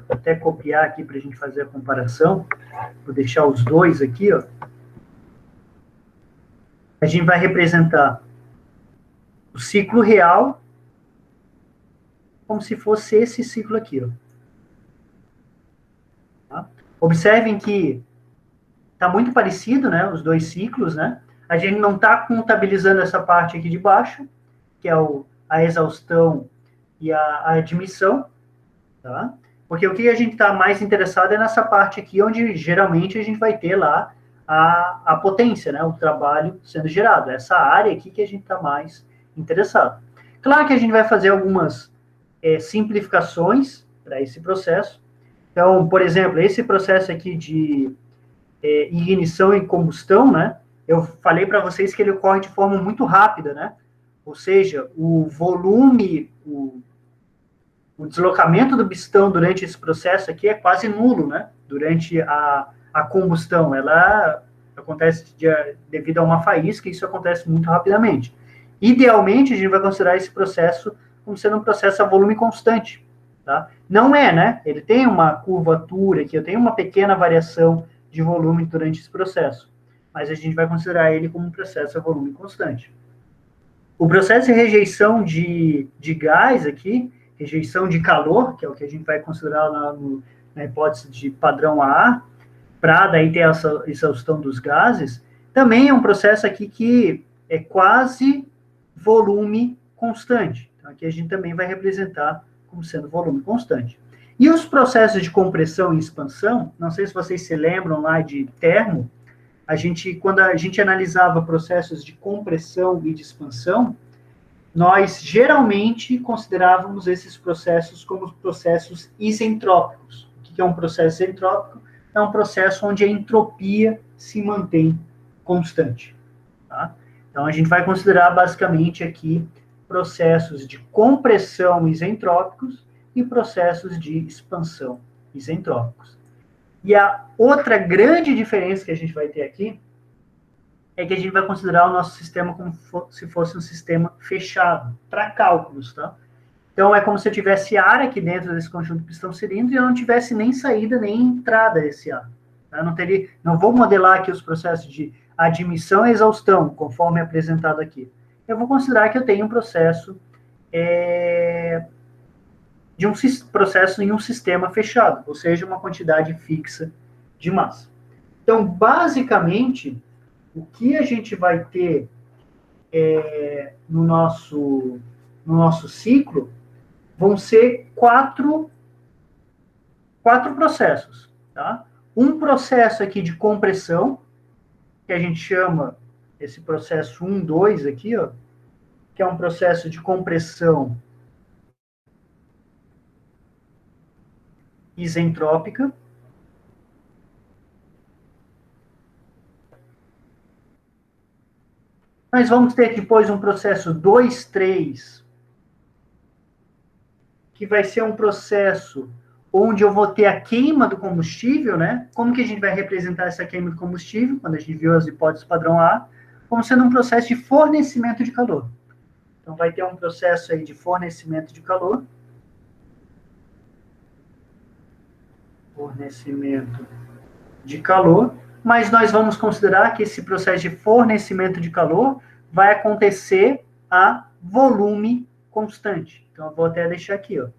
até copiar aqui para a gente fazer a comparação. Vou deixar os dois aqui, ó. A gente vai representar o ciclo real como se fosse esse ciclo aqui, ó. Tá? Observem que está muito parecido, né, os dois ciclos, né? A gente não está contabilizando essa parte aqui de baixo, que é a exaustão e a admissão, tá? Porque o que a gente está mais interessado é nessa parte aqui, onde geralmente a gente vai ter lá a potência, né? O trabalho sendo gerado. Essa área aqui que a gente está mais interessado. Claro que a gente vai fazer algumas simplificações para esse processo. Então, por exemplo, esse processo aqui de ignição e combustão, né? Eu falei para vocês que ele ocorre de forma muito rápida, né? Ou seja, o volume, o deslocamento do pistão durante esse processo aqui é quase nulo, né? Durante a combustão. Ela acontece devido a uma faísca, e isso acontece muito rapidamente. Idealmente, a gente vai considerar esse processo como sendo um processo a volume constante, tá? Não é, né? Ele tem uma curvatura aqui, eu tenho uma pequena variação de volume durante esse processo, mas a gente vai considerar ele como um processo a volume constante. O processo de rejeição de gás aqui, rejeição de calor, que é o que a gente vai considerar na hipótese de padrão AA, para daí ter essa exaustão dos gases, também é um processo aqui que é quase volume constante. Então, aqui a gente também vai representar como sendo volume constante. E os processos de compressão e expansão, não sei se vocês se lembram lá de termo, quando a gente analisava processos de compressão e de expansão, nós geralmente considerávamos esses processos como processos isentrópicos. O que é um processo isentrópico? É um processo onde a entropia se mantém constante. Tá? Então, a gente vai considerar basicamente aqui processos de compressão isentrópicos e processos de expansão isentrópicos. E a outra grande diferença que a gente vai ter aqui é que a gente vai considerar o nosso sistema como se fosse um sistema fechado, para cálculos, tá? Então, é como se eu tivesse ar aqui dentro desse conjunto pistão-cilindro e eu não tivesse nem saída nem entrada desse ar. Tá? Não vou modelar aqui os processos de admissão e exaustão, conforme apresentado aqui. Eu vou considerar que eu tenho um processo de um processo em um sistema fechado, ou seja, uma quantidade fixa de massa. Então, basicamente, o que a gente vai ter no nosso ciclo vão ser quatro processos, tá? Um processo aqui de compressão, que a gente chama esse processo 1, 2 aqui, ó, que é um processo de compressão isentrópica. Nós vamos ter depois um processo 2, 3, que vai ser um processo onde eu vou ter a queima do combustível, né? Como que a gente vai representar essa queima do combustível, quando a gente viu as hipóteses padrão A, como sendo um processo de fornecimento de calor. Então, vai ter um processo aí de fornecimento de calor. Fornecimento de calor. Mas nós vamos considerar que esse processo de fornecimento de calor vai acontecer a volume constante. Então, eu vou até deixar aqui, ó.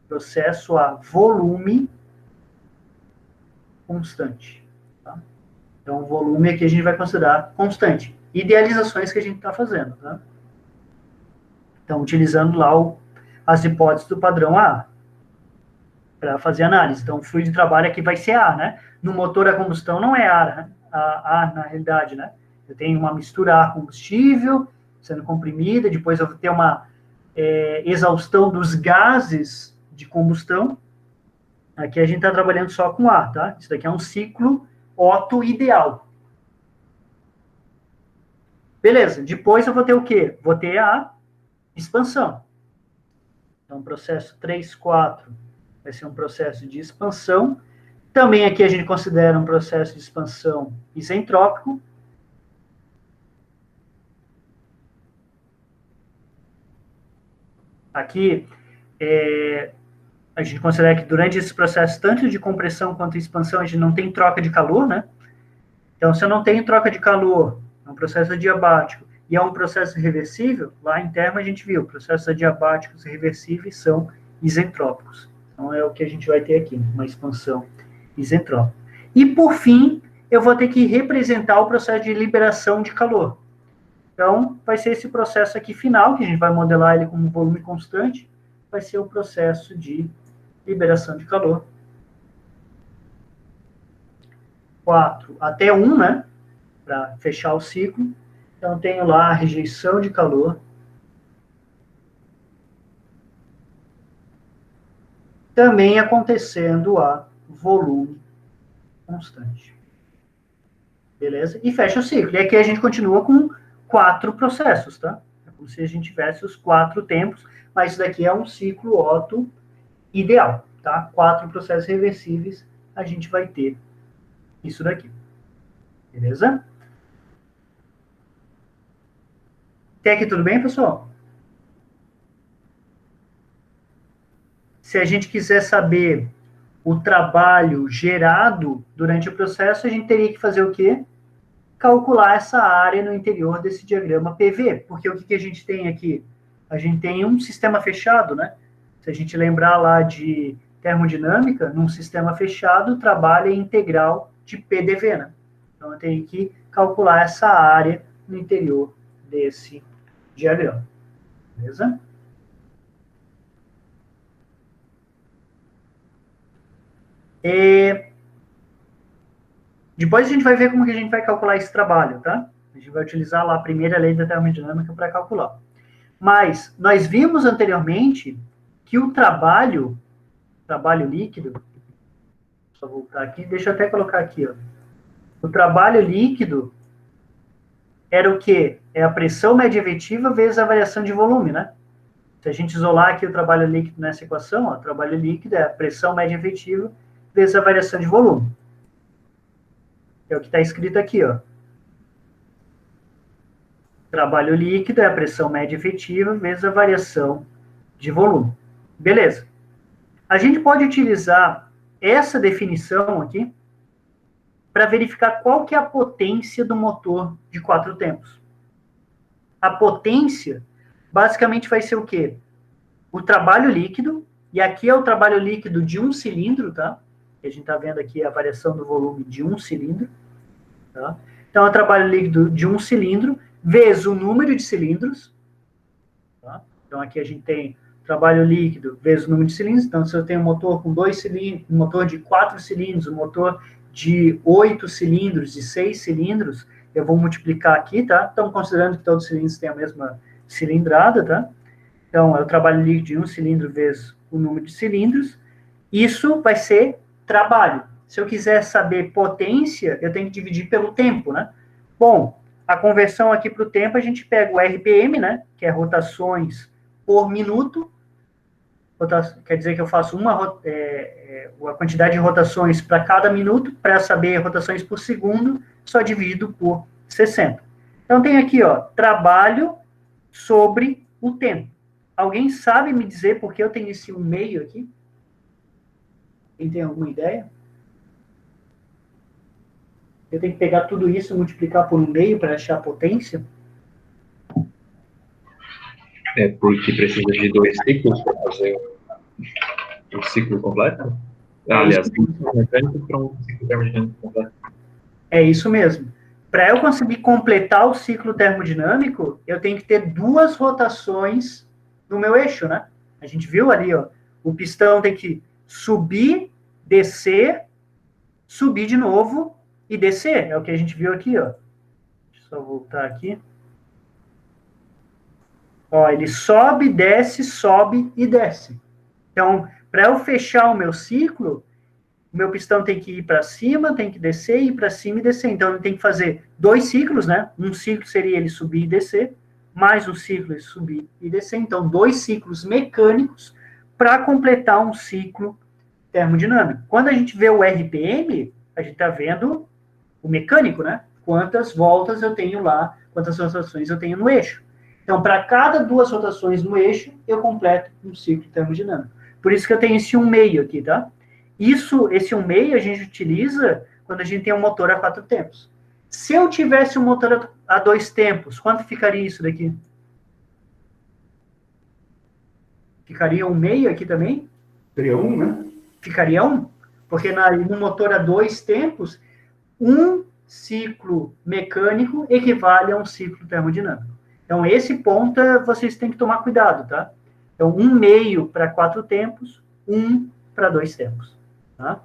Processo a volume constante. Tá? Então, o volume aqui a gente vai considerar constante. Idealizações que a gente está fazendo. Tá? Então, utilizando lá as hipóteses do padrão A para fazer análise. Então, o fluido de trabalho aqui vai ser A, né? No motor a combustão não é A na realidade, né? Eu tenho uma mistura ar-combustível sendo comprimida, depois eu vou ter uma exaustão dos gases de combustão. Aqui a gente está trabalhando só com A, tá? Isso daqui é um ciclo Otto ideal. Beleza, depois eu vou ter o quê? Vou ter a expansão. Então, processo 3, 4 vai ser um processo de expansão. Também aqui a gente considera um processo de expansão isentrópico. Aqui, a gente considera que durante esse processo, tanto de compressão quanto de expansão, a gente não tem troca de calor, né? Então, se eu não tenho troca de calor, é um processo adiabático, e é um processo reversível, lá em termo a gente viu, processos adiabáticos e reversíveis são isentrópicos. Então, é o que a gente vai ter aqui, uma expansão isentrópica. E, por fim, eu vou ter que representar o processo de liberação de calor. Então, vai ser esse processo aqui final, que a gente vai modelar ele como volume constante, vai ser o processo de liberação de calor. 4 até 1, né? Para fechar o ciclo. Então, tenho lá a rejeição de calor. Também acontecendo a volume constante. Beleza? E fecha o ciclo. E aqui a gente continua com 4 processos, tá? É como se a gente tivesse os 4 tempos, mas isso daqui é um ciclo Otto ideal, tá? 4 processos reversíveis, a gente vai ter isso daqui. Beleza? Até aqui tudo bem, pessoal? Se a gente quiser saber o trabalho gerado durante o processo, a gente teria que fazer o quê? Calcular essa área no interior desse diagrama PV, porque o que a gente tem aqui? A gente tem um sistema fechado, né? Se a gente lembrar lá de termodinâmica, num sistema fechado, o trabalho é integral de PDV, né? Então, eu tenho que calcular essa área no interior desse diagrama. Beleza? Depois a gente vai ver como que a gente vai calcular esse trabalho, tá? A gente vai utilizar lá a primeira lei da termodinâmica para calcular. Mas nós vimos anteriormente que o trabalho líquido, só voltar aqui, deixa eu até colocar aqui, ó. O trabalho líquido era o quê? É a pressão média efetiva vezes a variação de volume, né? Se a gente isolar aqui o trabalho líquido nessa equação, ó, o trabalho líquido é a pressão média efetiva vezes a variação de volume. É o que está escrito aqui, ó. Trabalho líquido é a pressão média efetiva vezes a variação de volume. Beleza. A gente pode utilizar essa definição aqui para verificar qual que é a potência do motor de 4 tempos. A potência, basicamente, vai ser o quê? O trabalho líquido E aqui é o trabalho líquido de um cilindro, tá? A gente está vendo aqui a variação do volume de um cilindro, tá? Então, é o trabalho líquido de um cilindro, vezes o número de cilindros, tá? Então, aqui a gente tem trabalho líquido vezes o número de cilindros. Então, se eu tenho um motor com 2 cilindros, um motor de 4 cilindros, um motor de 8 cilindros, de 6 cilindros, eu vou multiplicar aqui, tá? Estamos considerando que todos os cilindros têm a mesma cilindrada, tá? Então, é o trabalho líquido de um cilindro vezes o número de cilindros. Isso vai ser trabalho. Se eu quiser saber potência, eu tenho que dividir pelo tempo, né? Bom, a conversão aqui para o tempo, a gente pega o RPM, né? Que é rotações por minuto. Quer dizer que eu faço a quantidade de rotações para cada minuto. Para saber rotações por segundo, só divido por 60. Então, tem aqui, ó, trabalho sobre o tempo. Alguém sabe me dizer por que eu tenho esse 1/2 aqui? Quem tem alguma ideia? Eu tenho que pegar tudo isso e multiplicar por 1/2 para achar a potência? É porque precisa de 2 ciclos para fazer o ciclo completo? Aliás, um ciclo mecânico para um ciclo termodinâmico completo. É isso mesmo. Para eu conseguir completar o ciclo termodinâmico, eu tenho que ter 2 rotações no meu eixo, né? A gente viu ali, ó, o pistão tem que subir, descer, subir de novo e descer. É o que a gente viu aqui, ó. Deixa eu só voltar aqui. Ó, ele sobe e desce. Então, para eu fechar o meu ciclo, o meu pistão tem que ir para cima, tem que descer, ir para cima e descer. Então, ele tem que fazer 2 ciclos, né? Um ciclo seria ele subir e descer, mais um ciclo ele subir e descer. Então, 2 ciclos mecânicos para completar um ciclo termodinâmico. Quando a gente vê o RPM, a gente está vendo o mecânico, né? Quantas voltas eu tenho lá, quantas rotações eu tenho no eixo. Então, para cada 2 rotações no eixo, eu completo um ciclo termodinâmico. Por isso que eu tenho esse 1/2 aqui, tá? Esse 1/2 a gente utiliza quando a gente tem um motor a 4 tempos. Se eu tivesse um motor a 2 tempos, quanto ficaria isso daqui? Ficaria 1/2 aqui também? Seria 1, né? Ficaria 1. Porque no motor a 2 tempos, um ciclo mecânico equivale a um ciclo termodinâmico. Então, esse ponto vocês têm que tomar cuidado, tá? Então, 1/2 para 4 tempos, 1 para 2 tempos, tá?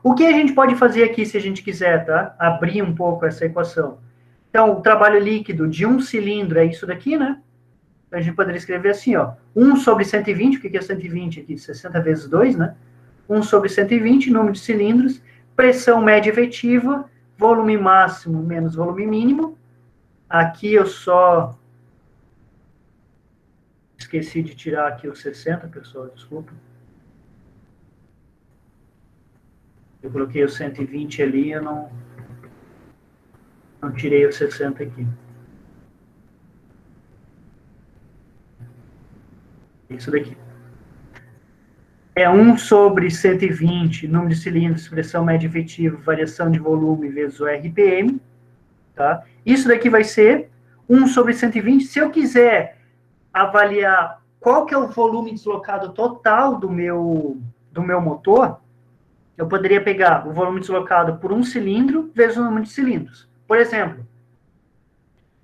O que a gente pode fazer aqui, se a gente quiser, tá? Abrir um pouco essa equação. Então, o trabalho líquido de um cilindro é isso daqui, né? A gente poderia escrever assim, ó. 1 sobre 120, o que é 120 aqui? 60 vezes 2, né? 1 sobre 120, número de cilindros, pressão média efetiva, volume máximo menos volume mínimo. Aqui eu só esqueci de tirar aqui os 60, pessoal, desculpa. Eu coloquei o 120 ali, eu não tirei o 60 aqui. Isso daqui. É 1 sobre 120, número de cilindros, pressão média efetiva, variação de volume vezes o RPM. Tá? Isso daqui vai ser 1 sobre 120. Se eu quiser avaliar qual que é o volume deslocado total do meu motor, eu poderia pegar o volume deslocado por um cilindro vezes o número de cilindros. Por exemplo,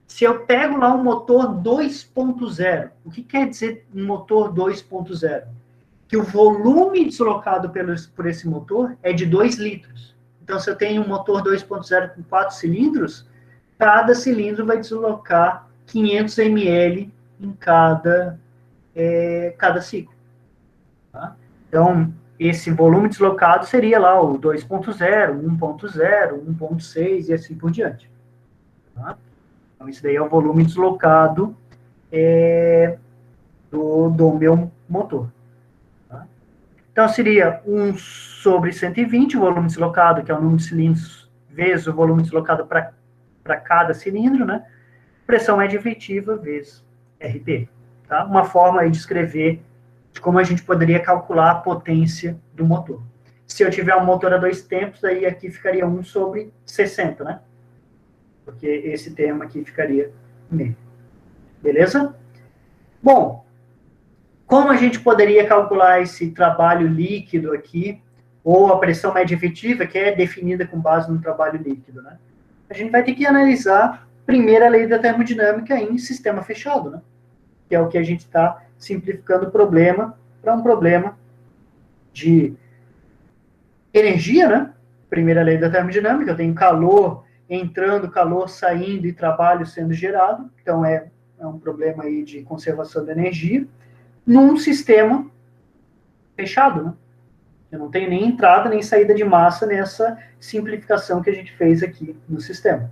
se eu pego lá um motor 2.0, o que quer dizer um motor 2.0? Que o volume deslocado por esse motor é de 2 litros. Então, se eu tenho um motor 2.0 com 4 cilindros, cada cilindro vai deslocar 500 ml em cada ciclo. Tá? Então, esse volume deslocado seria lá o 2.0, 1.0, 1.6 e assim por diante. Tá? Então, isso daí é o volume deslocado do meu motor. Tá? Então, seria 1 sobre 120, o volume deslocado, que é o número de cilindros, vezes o volume deslocado para cada cilindro, né? Pressão média efetiva vezes RP. Tá? Uma forma aí de escrever de como a gente poderia calcular a potência do motor. Se eu tiver um motor a 2 tempos, aí aqui ficaria 1 sobre 60, né? Porque esse termo aqui ficaria meio. Beleza? Bom, Como a gente poderia calcular esse trabalho líquido aqui, ou a pressão média efetiva, que é definida com base no trabalho líquido, né? A gente vai ter que analisar primeiro a lei da termodinâmica em sistema fechado, né? Que é o que a gente está simplificando o problema para um problema de energia, né? Primeira lei da termodinâmica, eu tenho calor entrando, calor saindo e trabalho sendo gerado, então é um problema aí de conservação da energia, num sistema fechado, né? Eu não tenho nem entrada nem saída de massa nessa simplificação que a gente fez aqui no sistema.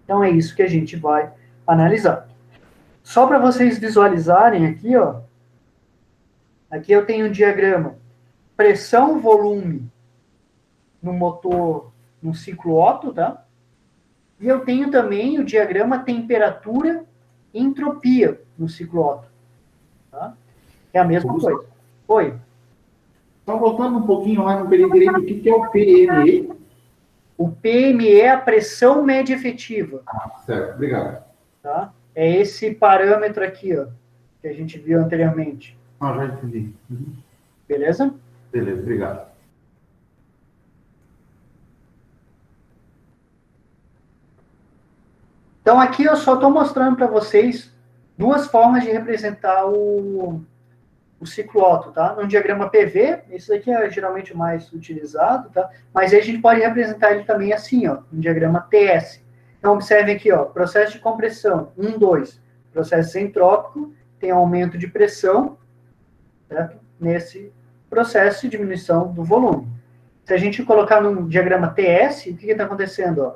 Então é isso que a gente vai analisar. Só para vocês visualizarem aqui, ó, aqui eu tenho um diagrama pressão, volume no motor, no ciclo Otto, tá? E eu tenho também o diagrama temperatura e entropia no ciclo Otto, tá? É a mesma coisa. Oi. Então, voltando um pouquinho lá no período direito, o que é o PME? O PME é a pressão média efetiva. Certo, obrigado. Tá? É esse parâmetro aqui, ó, que a gente viu anteriormente. Já entendi. Beleza? Beleza, obrigado. Então, aqui eu só estou mostrando para vocês duas formas de representar o ciclo Otto, tá? No diagrama PV, esse daqui é geralmente o mais utilizado, tá? Mas aí a gente pode representar ele também assim, ó, no diagrama TS. Então, observem aqui, ó, processo de compressão, 1, 2. Processo entrópico, tem aumento de pressão, certo? Nesse processo de diminuição do volume. Se a gente colocar no diagrama TS, o que está acontecendo, ó?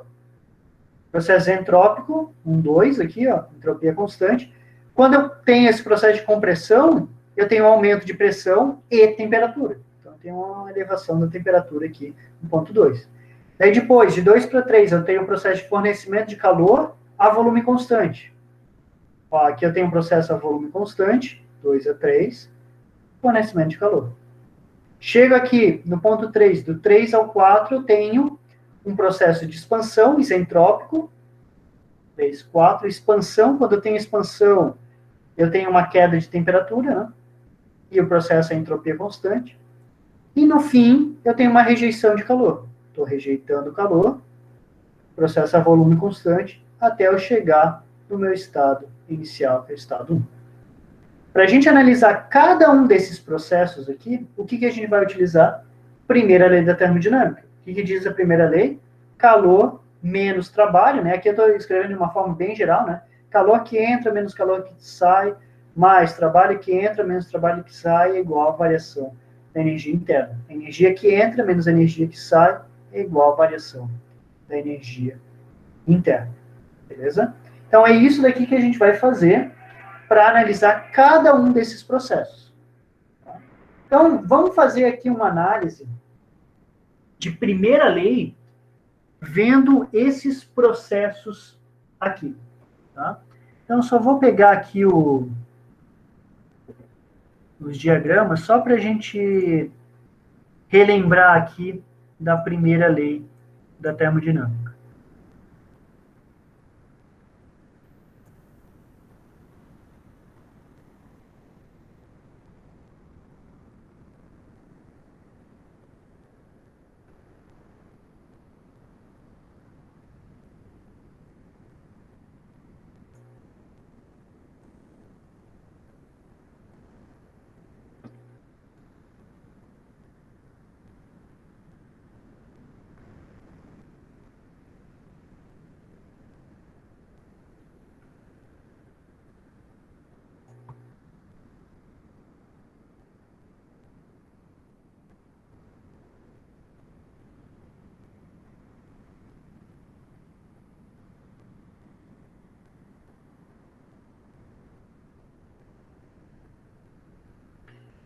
Processo entrópico, 1, 2 aqui, ó, entropia constante. Quando eu tenho esse processo de compressão, eu tenho um aumento de pressão e temperatura. Então, eu tenho uma elevação da temperatura aqui no ponto 2. Daí, depois, de 2 para 3, eu tenho um processo de fornecimento de calor a volume constante. Ó, aqui eu tenho um processo a volume constante, 2 a 3, fornecimento de calor. Chego aqui no ponto 3, do 3 ao 4, eu tenho um processo de expansão isentrópico, 3, 4, expansão, quando eu tenho expansão, eu tenho uma queda de temperatura, né? E o processo é entropia constante. E no fim, eu tenho uma rejeição de calor. Estou rejeitando o calor, processo a volume constante, até eu chegar no meu estado inicial, que é o estado 1. Para a gente analisar cada um desses processos aqui, o que a gente vai utilizar? Primeira lei da termodinâmica. O que diz a primeira lei? Calor menos trabalho, né? Aqui eu estou escrevendo de uma forma bem geral, né? Calor que entra menos calor que sai, mais trabalho que entra menos trabalho que sai, é igual a variação da energia interna. A energia que entra menos a energia que sai é igual a variação da energia interna. Beleza? Então, é isso daqui que a gente vai fazer para analisar cada um desses processos. Tá? Então, vamos fazer aqui uma análise de primeira lei, vendo esses processos aqui. Tá? Então, só vou pegar aqui os diagramas, só para a gente relembrar aqui da primeira lei da termodinâmica.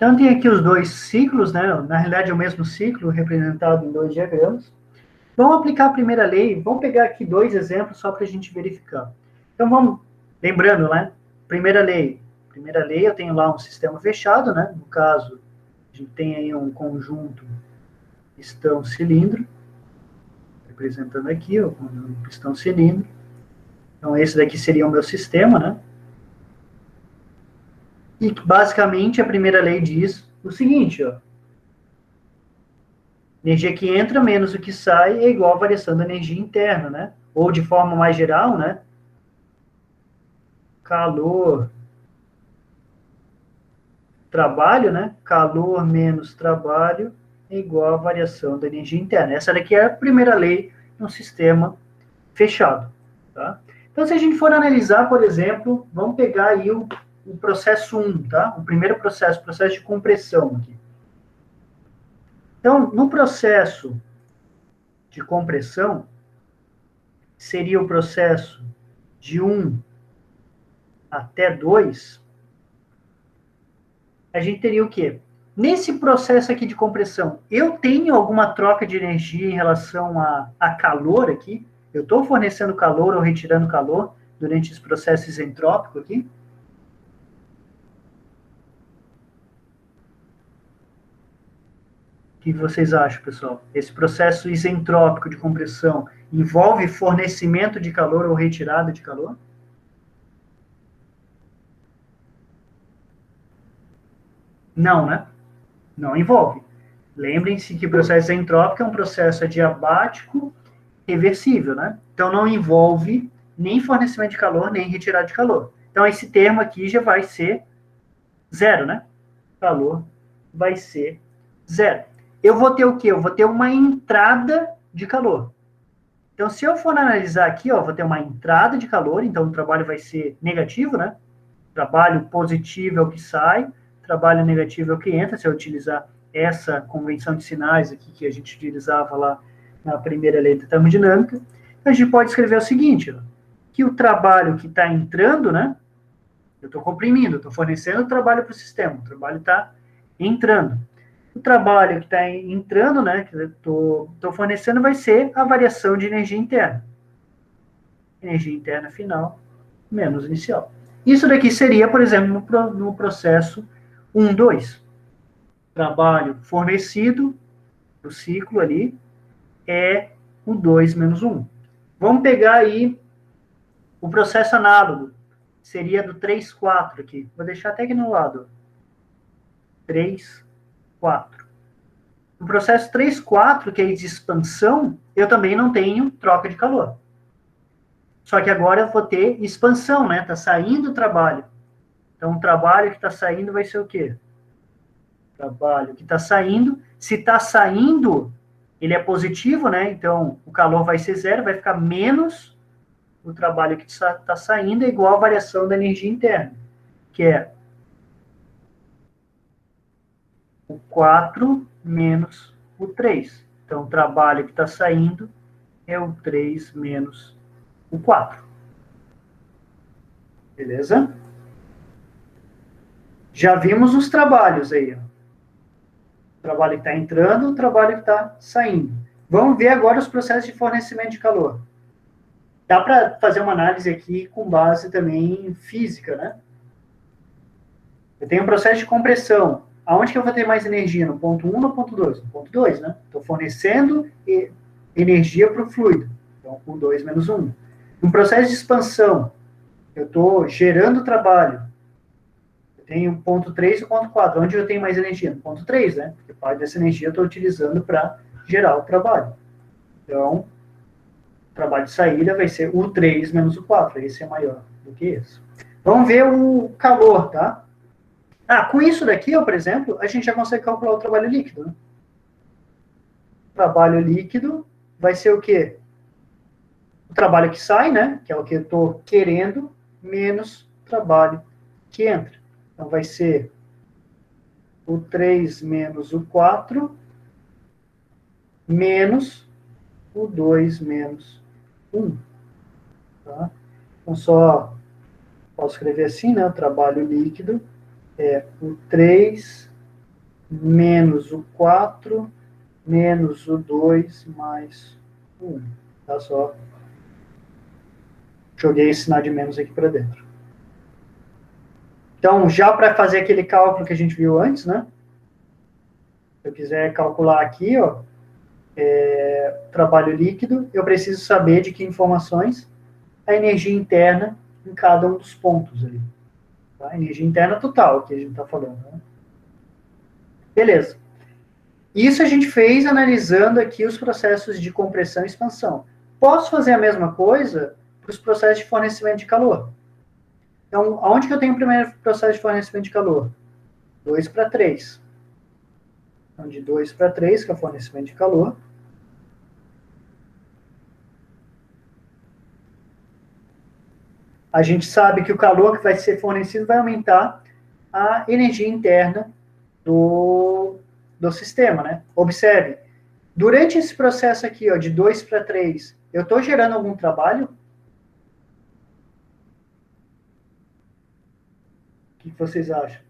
Então, tem aqui os dois ciclos, né? Na realidade, é o mesmo ciclo, representado em dois diagramas. Vamos aplicar a primeira lei, vamos pegar aqui dois exemplos só para a gente verificar. Então, vamos, lembrando, né? Primeira lei, eu tenho lá um sistema fechado, né? No caso, a gente tem aí um conjunto pistão-cilindro, representando aqui, ó, um pistão-cilindro. Então, esse daqui seria o meu sistema, né? E basicamente a primeira lei diz o seguinte, ó. Energia que entra menos o que sai é igual à variação da energia interna, né? Ou de forma mais geral, né? Calor, trabalho, né? Calor menos trabalho é igual à variação da energia interna. Essa daqui é a primeira lei de um sistema fechado, tá? Então, se a gente for analisar, por exemplo, vamos pegar aí o processo 1, tá? O primeiro processo, processo de compressão aqui. Então, no processo de compressão, seria o processo de 1 até 2, a gente teria o quê? Nesse processo aqui de compressão, eu tenho alguma troca de energia em relação a calor aqui? Eu estou fornecendo calor ou retirando calor durante esse processo isentrópico aqui? O que vocês acham, pessoal? Esse processo isentrópico de compressão envolve fornecimento de calor ou retirada de calor? Não, né? Não envolve. Lembrem-se que o processo isentrópico é um processo adiabático reversível, né? Então não envolve nem fornecimento de calor, nem retirada de calor. Então esse termo aqui já vai ser zero, né? Calor vai ser zero. Eu vou ter o quê? Eu vou ter uma entrada de calor. Então, se eu for analisar aqui, ó, vou ter uma entrada de calor, então o trabalho vai ser negativo, né? Trabalho positivo é o que sai, trabalho negativo é o que entra, se eu utilizar essa convenção de sinais aqui que a gente utilizava lá na primeira lei da termodinâmica, a gente pode escrever o seguinte, ó, que o trabalho que está entrando, né? Eu estou comprimindo, estou fornecendo o trabalho para o sistema, o trabalho está entrando. O trabalho que está entrando, né, que eu estou fornecendo, vai ser a variação de energia interna. Energia interna final menos inicial. Isso daqui seria, por exemplo, no processo 1, 2. Trabalho fornecido do ciclo ali é o 2 menos 1. Vamos pegar aí o processo análogo. Seria do 3, 4 aqui. Vou deixar até aqui no lado. 3, 4. No processo 3, 4, que é de expansão, eu também não tenho troca de calor. Só que agora eu vou ter expansão, né? Está saindo o trabalho. Então, o trabalho que está saindo vai ser o quê? Trabalho que está saindo. Se está saindo, ele é positivo, né? Então, o calor vai ser zero, vai ficar menos o trabalho que está saindo, é igual à variação da energia interna, que é o 4 menos o 3. Então, o trabalho que está saindo é o 3 menos o 4. Beleza? Já vimos os trabalhos aí. Ó. O trabalho que está entrando, o trabalho que está saindo. Vamos ver agora os processos de fornecimento de calor. Dá para fazer uma análise aqui com base também em física, né? Eu tenho um processo de compressão. Aonde que eu vou ter mais energia? No ponto 1 ou no ponto 2? No ponto 2, né? Estou fornecendo energia para o fluido. Então, o 2 menos 1. No processo de expansão, eu estou gerando trabalho. Eu tenho o ponto 3 e o ponto 4. Onde eu tenho mais energia? No ponto 3, né? Porque parte dessa energia eu estou utilizando para gerar o trabalho. Então, o trabalho de saída vai ser o 3 menos o 4. Esse é maior do que esse. Vamos ver o calor, tá? Com isso daqui, ó, por exemplo, a gente já consegue calcular o trabalho líquido. Né? O trabalho líquido vai ser o quê? O trabalho que sai, né? Que é o que eu estou querendo, menos o trabalho que entra. Então, vai ser o 3 menos o 4, menos o 2 menos 1. Tá? Então, só posso escrever assim, né? O trabalho líquido é o 3 menos o 4 menos o 2 mais o 1. Tá? Só joguei esse sinal de menos aqui para dentro. Então, já para fazer aquele cálculo que a gente viu antes, né? Se eu quiser calcular aqui, ó, trabalho líquido, eu preciso saber de que informações? A energia interna em cada um dos pontos ali. Tá? Energia interna total, que a gente está falando. Né? Beleza. Isso a gente fez analisando aqui os processos de compressão e expansão. Posso fazer a mesma coisa para os processos de fornecimento de calor. Então, aonde que eu tenho o primeiro processo de fornecimento de calor? 2 para 3. Então, de 2 para 3, que é o fornecimento de calor. A gente sabe que o calor que vai ser fornecido vai aumentar a energia interna do sistema, né? Observe, durante esse processo aqui, ó, de 2 para 3, eu estou gerando algum trabalho? O que vocês acham?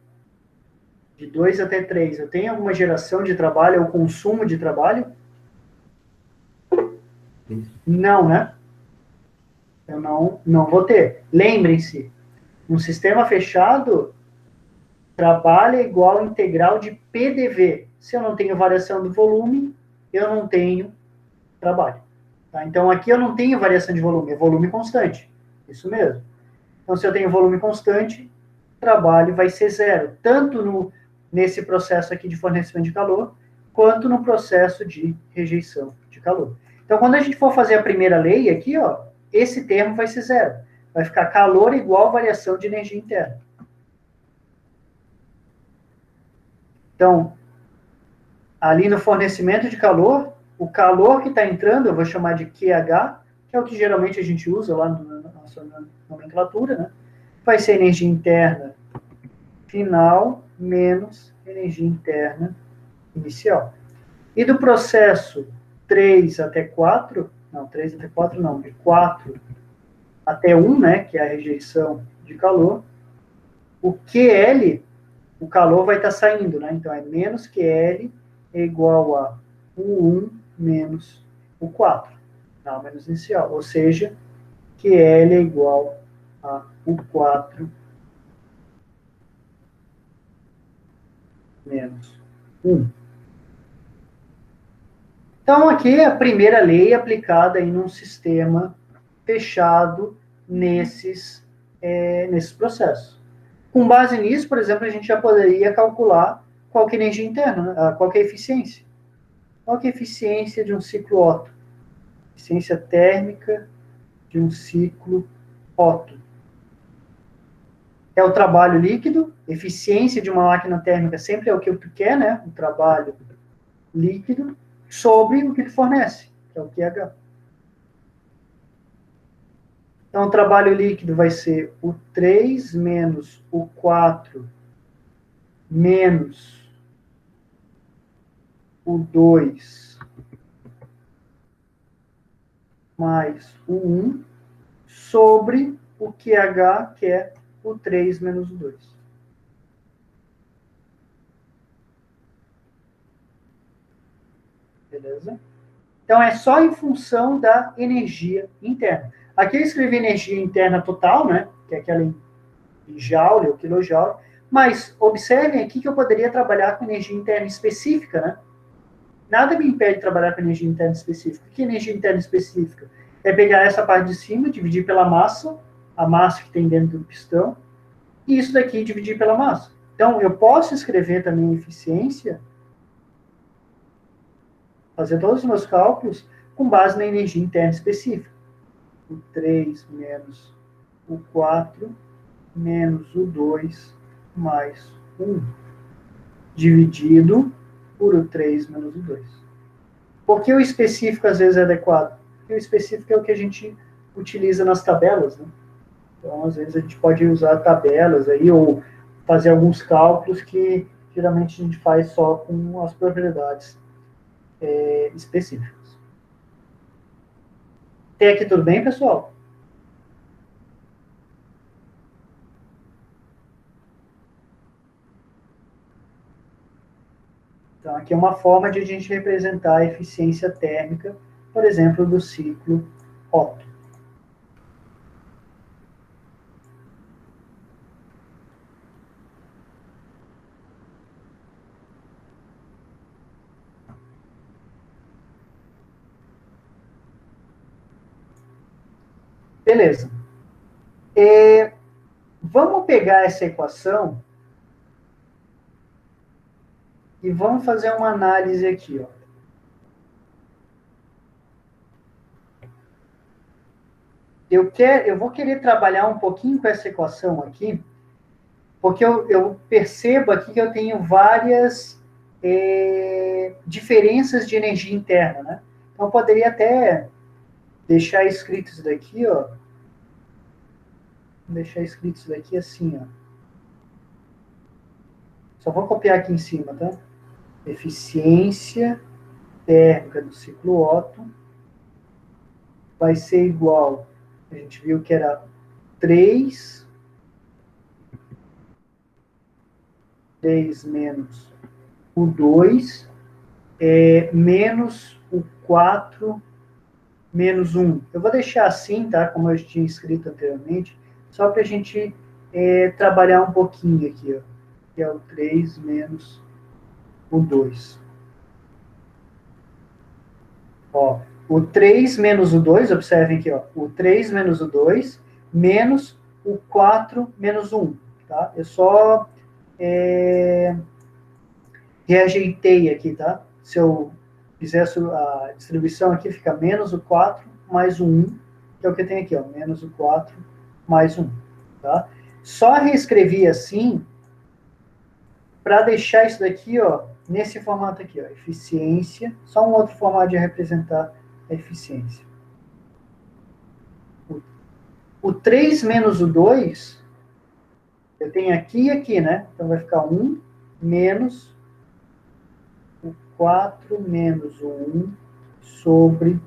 De 2 até 3, eu tenho alguma geração de trabalho ou consumo de trabalho? Não, né? Eu não vou ter. Lembrem-se, um sistema fechado trabalha igual a integral de PDV. Se eu não tenho variação do volume, eu não tenho trabalho. Tá? Então, aqui eu não tenho variação de volume, é volume constante. Isso mesmo. Então, se eu tenho volume constante, trabalho vai ser zero, tanto nesse processo aqui de fornecimento de calor, quanto no processo de rejeição de calor. Então, quando a gente for fazer a primeira lei aqui, ó, esse termo vai ser zero. Vai ficar calor igual variação de energia interna. Então, ali no fornecimento de calor, o calor que está entrando, eu vou chamar de QH, que é o que geralmente a gente usa lá na nossa nomenclatura, né? Vai ser energia interna final menos energia interna inicial. E do processo 3 até 4, não, 3 até 4 não, de 4 até 1, né, que é a rejeição de calor, o QL, o calor vai estar saindo, né? Então, é menos QL é igual a U1 menos U4, não, menos inicial. Ou seja, QL é igual a U4 menos 1. Então, aqui é a primeira lei aplicada em um sistema fechado nesses processos. Com base nisso, por exemplo, a gente já poderia calcular qual que é a energia interna, né? Qual que é a eficiência. Qual que é a eficiência de um ciclo Otto? Eficiência térmica de um ciclo Otto. É o trabalho líquido, eficiência de uma máquina térmica sempre é o que tu quer, né? O trabalho líquido sobre o que tu fornece, que é o QH. Então, o trabalho líquido vai ser o 3 menos o 4 menos o 2 mais o 1 sobre o QH, que é o 3 menos o 2. Beleza? Então, é só em função da energia interna. Aqui eu escrevi energia interna total, né? Que é aquela em joule ou quilojoule. Mas observem aqui que eu poderia trabalhar com energia interna específica, né? Nada me impede de trabalhar com energia interna específica. O que é energia interna específica? É pegar essa parte de cima, dividir pela massa, a massa que tem dentro do pistão, e isso daqui dividir pela massa. Então, eu posso escrever também eficiência, fazer todos os meus cálculos com base na energia interna específica. O 3 menos o 4 menos o 2 mais 1, dividido por o 3 menos o 2. Por que o específico às vezes é adequado? Porque o específico é o que a gente utiliza nas tabelas, né? Então, às vezes a gente pode usar tabelas aí, ou fazer alguns cálculos que geralmente a gente faz só com as propriedades específicas. Até aqui tudo bem, pessoal? Então, aqui é uma forma de a gente representar a eficiência térmica, por exemplo, do ciclo Otto. Beleza. Vamos pegar essa equação e vamos fazer uma análise aqui, ó. Eu vou querer trabalhar um pouquinho com essa equação aqui, porque eu percebo aqui que eu tenho várias diferenças de energia interna, né? Então, eu poderia até deixar escrito isso daqui, ó. Vou deixar escrito isso daqui assim, ó. Só vou copiar aqui em cima, tá? Eficiência térmica do ciclo Otto vai ser igual, a gente viu que era 3 menos o 2 menos o 4 menos 1. Eu vou deixar assim, tá? Como eu tinha escrito anteriormente, só para a gente trabalhar um pouquinho aqui, ó. Que é o 3 menos o 2. Ó, o 3 menos o 2, observem aqui, ó. O 3 menos o 2 menos o 4 menos 1, tá? Eu só reajeitei aqui, tá? Se eu fizer a distribuição aqui, fica menos o 4 mais o 1, que é o que tem aqui, ó, menos o 4 mais 1, tá? Só reescrevi assim, para deixar isso daqui, ó, nesse formato aqui, ó, eficiência, só um outro formato de representar a eficiência. O 3 menos o 2, eu tenho aqui e aqui, né? Então vai ficar 1 menos o 4 menos o 1 sobre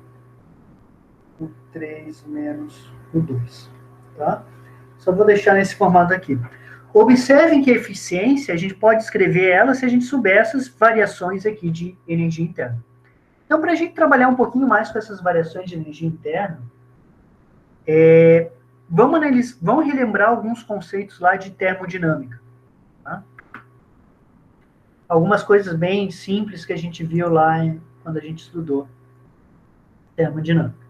o 3 menos o 2, tá? Só vou deixar nesse formato aqui. Observem que a eficiência, a gente pode escrever ela se a gente souber essas variações aqui de energia interna. Então, para a gente trabalhar um pouquinho mais com essas variações de energia interna, vamos relembrar alguns conceitos lá de termodinâmica. Tá? Algumas coisas bem simples que a gente viu lá quando a gente estudou termodinâmica.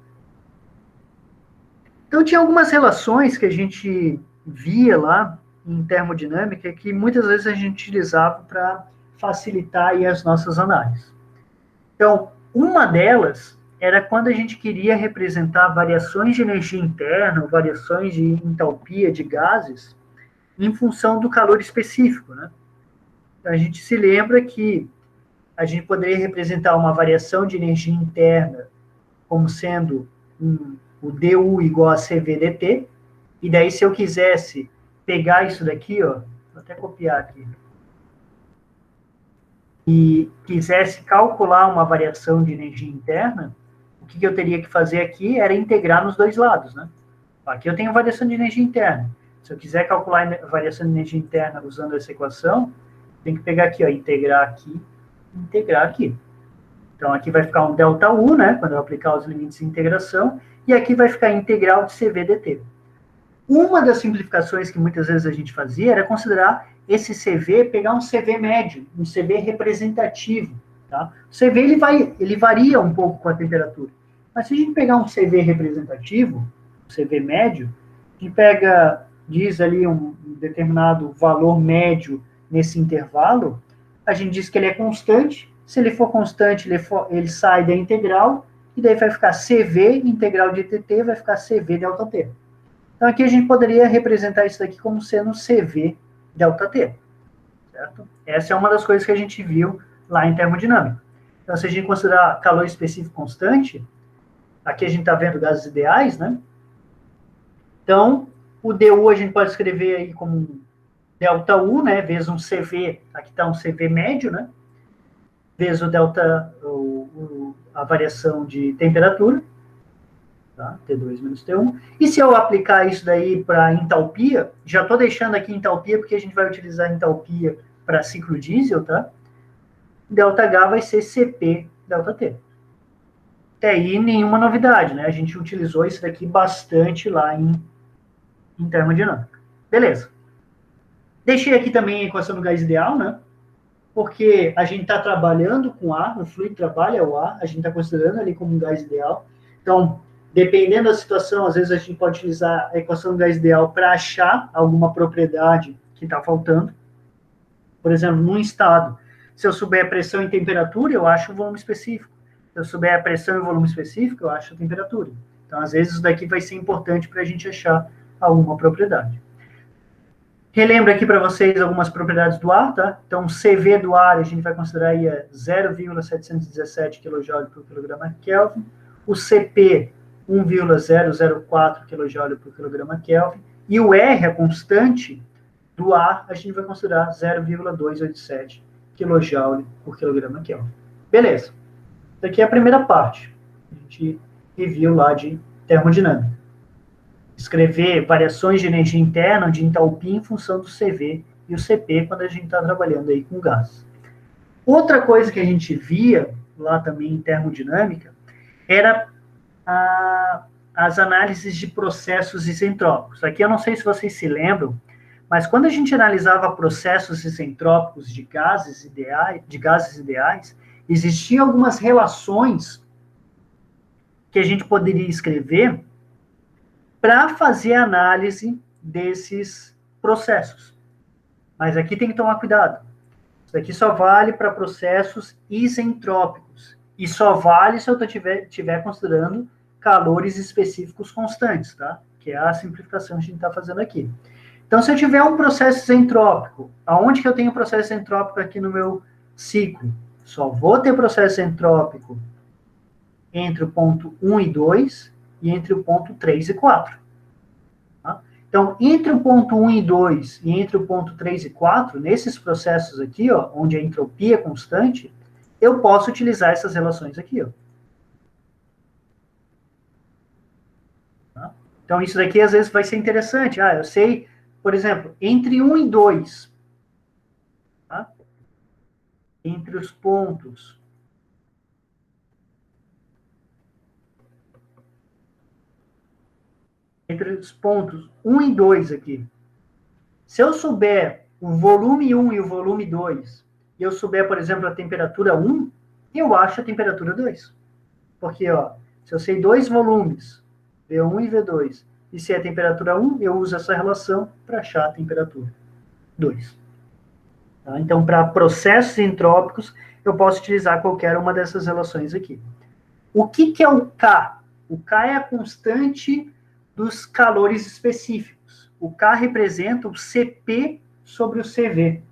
Então, tinha algumas relações que a gente via lá em termodinâmica que muitas vezes a gente utilizava para facilitar aí as nossas análises. Então, uma delas era quando a gente queria representar variações de energia interna, variações de entalpia de gases, em função do calor específico, né? Então, a gente se lembra que a gente poderia representar uma variação de energia interna como sendo o DU igual a CVDT, e daí se eu quisesse pegar isso daqui, ó, vou até copiar aqui, e quisesse calcular uma variação de energia interna, o que eu teria que fazer aqui era integrar nos dois lados, né? Aqui eu tenho variação de energia interna. Se eu quiser calcular a variação de energia interna usando essa equação, tem que pegar aqui, ó, integrar aqui. Então, aqui vai ficar um ΔU, né, quando eu aplicar os limites de integração, e aqui vai ficar integral de CVDT. Uma das simplificações que muitas vezes a gente fazia era considerar esse CV, pegar um CV médio, um CV representativo. Tá? O CV ele varia um pouco com a temperatura. Mas se a gente pegar um CV representativo, um CV médio, a gente diz ali um determinado valor médio nesse intervalo, a gente diz que ele é constante. Se ele for constante, ele sai da integral, e daí vai ficar CV integral de TT, vai ficar CV ΔT. Então, aqui a gente poderia representar isso daqui como sendo CV ΔT, certo? Essa é uma das coisas que a gente viu lá em termodinâmica. Então, se a gente considerar calor específico constante, aqui a gente está vendo gases ideais, né? Então, o DU a gente pode escrever aí como ΔU, né? Vezes um CV, aqui está um CV médio, né? Vezes o delta, a variação de temperatura, tá? T2 menos T1. E se eu aplicar isso daí para entalpia, já estou deixando aqui entalpia, porque a gente vai utilizar entalpia para ciclo diesel, tá? ΔH vai ser CP ΔT. Até aí, nenhuma novidade, né? A gente utilizou isso daqui bastante lá em termodinâmica. Beleza. Deixei aqui também a equação do gás ideal, né? Porque a gente está trabalhando com ar, o fluido trabalha o ar, a gente está considerando ali como um gás ideal. Então, Dependendo da situação, às vezes a gente pode utilizar a equação do gás ideal para achar alguma propriedade que está faltando. Por exemplo, num estado, se eu souber a pressão e temperatura, eu acho o volume específico. Se eu souber a pressão e o volume específico, eu acho a temperatura. Então, às vezes, isso daqui vai ser importante para a gente achar alguma propriedade. Relembro aqui para vocês algumas propriedades do ar, tá? Então, CV do ar, a gente vai considerar aí 0,717 kJ por quilograma Kelvin. O CP, 1,004 kJ por quilograma Kelvin. E o R, a constante do ar, a gente vai considerar 0,287 kJ por quilograma Kelvin. Beleza. Isso aqui é a primeira parte. A gente reviu lá de termodinâmica. Escrever variações de energia interna, de entalpia, em função do CV e o CP, quando a gente está trabalhando aí com gás. Outra coisa que a gente via lá também em termodinâmica era as análises de processos isentrópicos. Aqui eu não sei se vocês se lembram, mas quando a gente analisava processos isentrópicos de gases ideais, existiam algumas relações que a gente poderia escrever para fazer a análise desses processos. Mas aqui tem que tomar cuidado. Isso aqui só vale para processos isentrópicos. E só vale se eu estiver considerando calores específicos constantes, tá? Que é a simplificação que a gente está fazendo aqui. Então, se eu tiver um processo isentrópico, aonde que eu tenho processo isentrópico aqui no meu ciclo? Só vou ter processo isentrópico entre o ponto 1 e 2 e entre o ponto 3 e 4. Tá? Então, entre o ponto 1 e 2 e entre o ponto 3 e 4, nesses processos aqui, ó, onde a entropia é constante, eu posso utilizar essas relações aqui. Ó. Tá? Então, isso daqui às vezes vai ser interessante. Ah, eu sei, por exemplo, entre 1 e 2, tá? Entre os pontos entre os pontos 1 e 2 aqui. Se eu souber o volume 1 e o volume 2, e eu souber, por exemplo, a temperatura 1, eu acho a temperatura 2. Porque, ó, se eu sei dois volumes, V1 e V2, e se é a temperatura 1, eu uso essa relação para achar a temperatura 2. Tá? Então, para processos entrópicos, eu posso utilizar qualquer uma dessas relações aqui. O que é o K? O K é a constante dos calores específicos. O K representa o CP sobre o CV,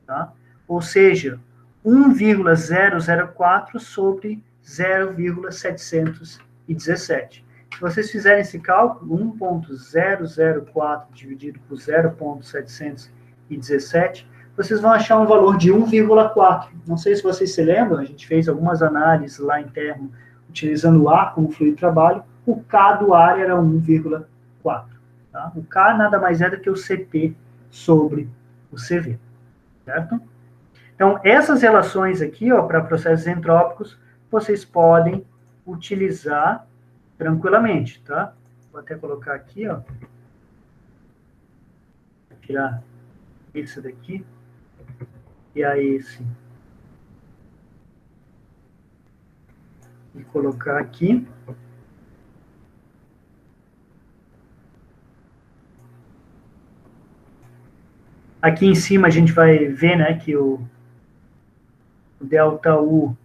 tá? Ou seja, 1,004 sobre 0,717. Se vocês fizerem esse cálculo, 1,004 dividido por 0,717, vocês vão achar um valor de 1,4. Não sei se vocês se lembram, a gente fez algumas análises lá em termo, utilizando o ar como fluido de trabalho, o K do ar era 1,4. Tá? O K nada mais é do que o CP sobre o CV. Certo? Então, essas relações aqui, para processos entrópicos, vocês podem utilizar tranquilamente, tá? Vou até colocar aqui, ó. Vou tirar esse daqui e a esse. E colocar aqui. Aqui em cima a gente vai ver, né, que o ΔU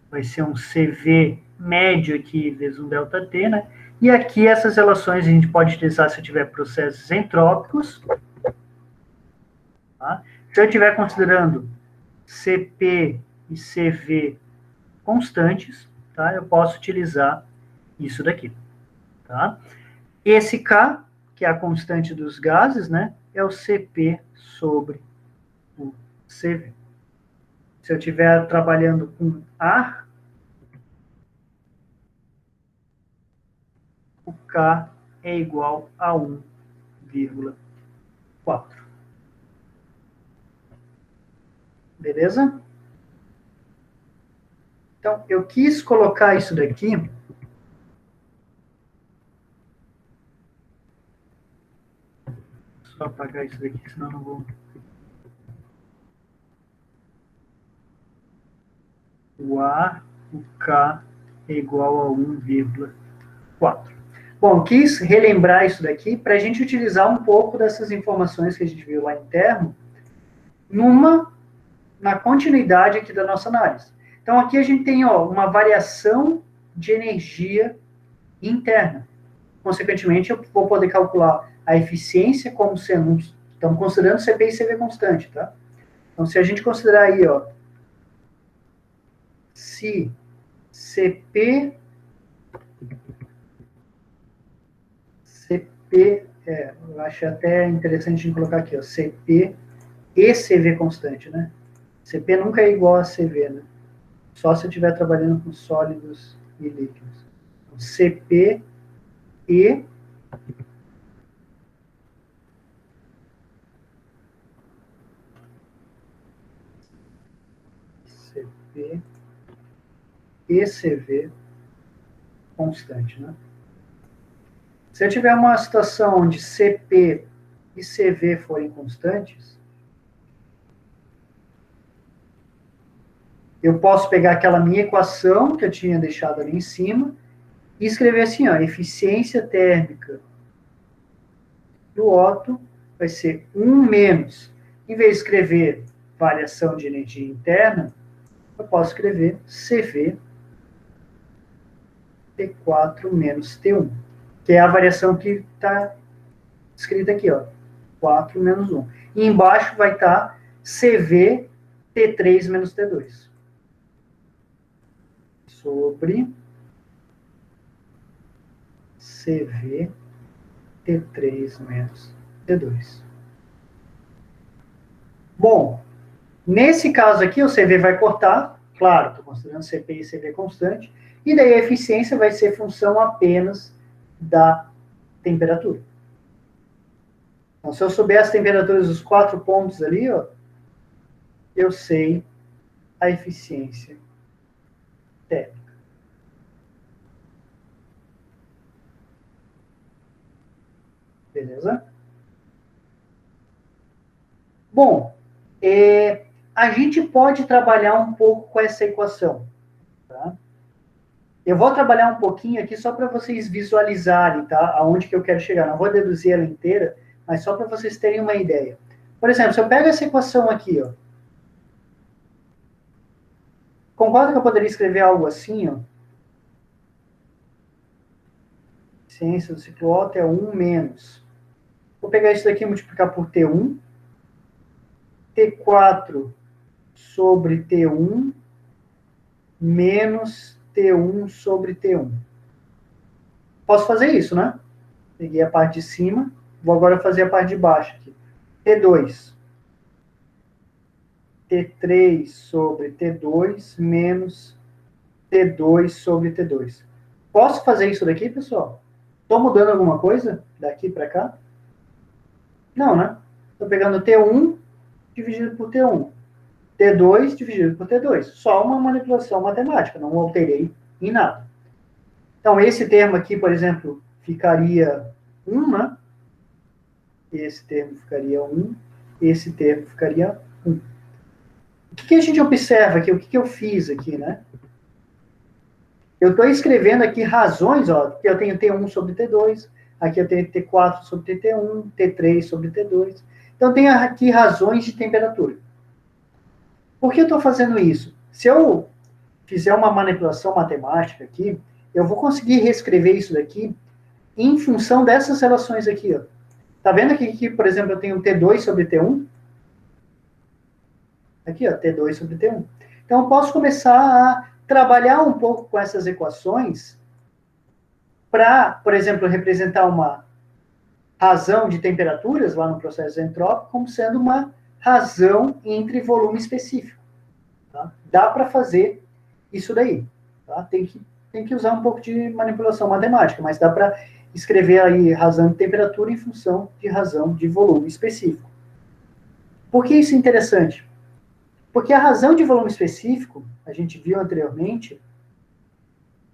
vai ser um CV médio aqui vezes um ΔT, né? E aqui essas relações a gente pode utilizar se eu tiver processos entrópicos. Tá? Se eu estiver considerando CP e CV constantes, tá? Eu posso utilizar isso daqui. Tá? Esse K, que é a constante dos gases, né? É o CP sobre o CV. Se eu estiver trabalhando com ar, o K é igual a 1,4. Beleza? Então, eu quis colocar isso daqui. Só apagar isso daqui, senão não vou. O A, o K é igual a 1,4. 4. Bom, quis relembrar isso daqui para a gente utilizar um pouco dessas informações que a gente viu lá em termo na continuidade aqui da nossa análise. Então, aqui a gente tem uma variação de energia interna. Consequentemente, eu vou poder calcular a eficiência como sendo, estamos considerando CP e CV constante, tá? Então, se a gente considerar aí, se CP, eu acho até interessante a gente colocar aqui, CP e CV constante, né? CP nunca é igual a CV, né? Só se eu estiver trabalhando com sólidos e líquidos. Então, CP e CP e CV constante, né? Se eu tiver uma situação onde CP e CV forem constantes, eu posso pegar aquela minha equação que eu tinha deixado ali em cima e escrever assim, eficiência térmica do Otto vai ser 1 menos, em vez de escrever variação de energia interna, eu posso escrever CV T4 menos T1, que é a variação que está escrita aqui, 4 menos 1. E embaixo vai estar CV T3 menos T2. Sobre CV T3 menos T2. Bom, nesse caso aqui, o CV vai cortar, claro, estou considerando CP e CV constante, e daí a eficiência vai ser função apenas da temperatura. Então, se eu souber as temperaturas dos 4 pontos ali, eu sei a eficiência térmica. Beleza? Bom, a gente pode trabalhar um pouco com essa equação. Tá? Eu vou trabalhar um pouquinho aqui só para vocês visualizarem, tá? Aonde que eu quero chegar. Não vou deduzir ela inteira, mas só para vocês terem uma ideia. Por exemplo, se eu pego essa equação aqui, concorda que eu poderia escrever algo assim, Eficiência do ciclo Otto é 1 menos. Vou pegar isso daqui e multiplicar por T1. T4 sobre T1 menos T1 sobre T1. Posso fazer isso, né? Peguei a parte de cima, vou agora fazer a parte de baixo aqui. T2. T3 sobre T2 menos T2 sobre T2. Posso fazer isso daqui, pessoal? Estou mudando alguma coisa daqui para cá? Não, né? Estou pegando T1 dividido por T1. T2 dividido por T2. Só uma manipulação matemática, não alterei em nada. Então, esse termo aqui, por exemplo, ficaria 1, né? Esse termo ficaria 1, esse termo ficaria 1. O que a gente observa aqui? O que eu fiz aqui, né? Eu estou escrevendo aqui razões, que eu tenho T1 sobre T2, aqui eu tenho T4 sobre T1, T3 sobre T2. Então, tem aqui razões de temperatura. Por que eu estou fazendo isso? Se eu fizer uma manipulação matemática aqui, eu vou conseguir reescrever isso daqui em função dessas relações aqui. Tá vendo aqui, por exemplo, eu tenho T2 sobre T1? Aqui, T2 sobre T1. Então, eu posso começar a trabalhar um pouco com essas equações para, por exemplo, representar uma razão de temperaturas lá no processo entrópico como sendo uma razão entre volume específico. Tá? Dá para fazer isso daí. Tá? Tem que usar um pouco de manipulação matemática, mas dá para escrever aí razão de temperatura em função de razão de volume específico. Por que isso é interessante? Porque a razão de volume específico, a gente viu anteriormente,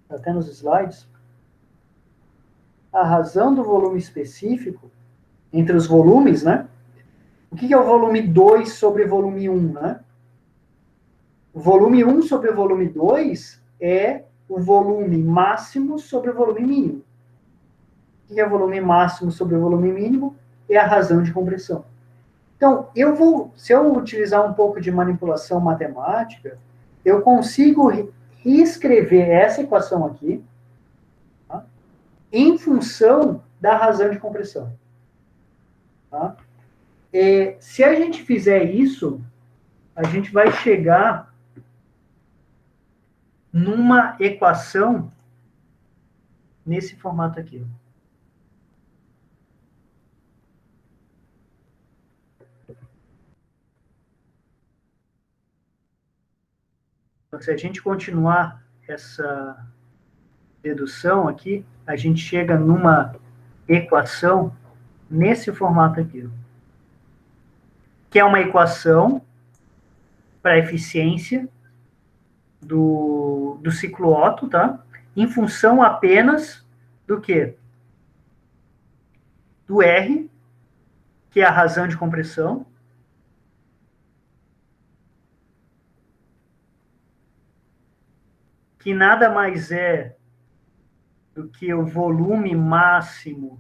até nos slides, a razão do volume específico, entre os volumes, né? O que é o volume 2 sobre o volume 1, né? O volume 1 sobre o volume 2 é o volume máximo sobre o volume mínimo. que é volume máximo sobre o volume mínimo? É a razão de compressão. Então, se eu utilizar um pouco de manipulação matemática, eu consigo reescrever essa equação aqui, tá? Em função da razão de compressão. Tá? Se a gente fizer isso, a gente vai chegar numa equação nesse formato aqui. Então, se a gente continuar essa dedução aqui, a gente chega numa equação nesse formato aqui, que é uma equação para a eficiência do ciclo Otto, tá? Em função apenas do quê? Do R, que é a razão de compressão, que nada mais é do que o volume máximo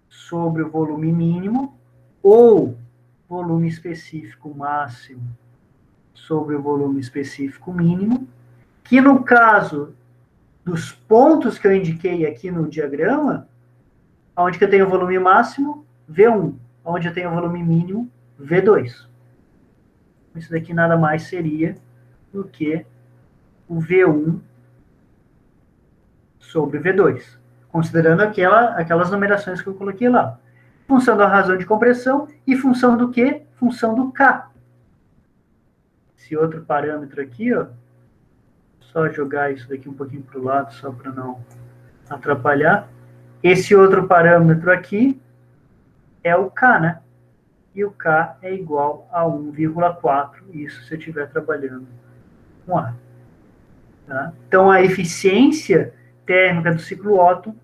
sobre o volume mínimo, ou volume específico máximo sobre o volume específico mínimo, que no caso dos pontos que eu indiquei aqui no diagrama, onde que eu tenho o volume máximo, V1, onde eu tenho o volume mínimo, V2. Isso daqui nada mais seria do que o V1 sobre V2, considerando aquelas numerações que eu coloquei lá. Função da razão de compressão e função do quê? Função do K. Esse outro parâmetro aqui, ó, só jogar isso daqui um pouquinho para o lado, só para não atrapalhar. Esse outro parâmetro aqui é o K, né? E o K é igual a 1,4, isso se eu estiver trabalhando com ar. Tá? Então, a eficiência térmica do ciclo Otto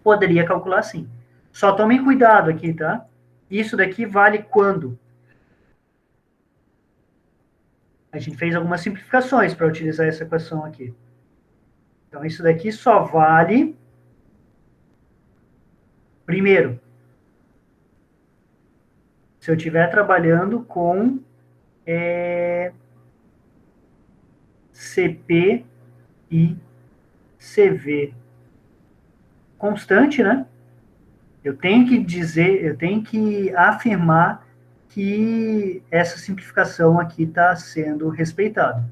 poderia calcular assim. Só tomem cuidado aqui, tá? Isso daqui vale quando? A gente fez algumas simplificações para utilizar essa equação aqui. Então, isso daqui só vale, primeiro, se eu estiver trabalhando com CP e CV constante, né? Eu tenho que afirmar que essa simplificação aqui está sendo respeitada.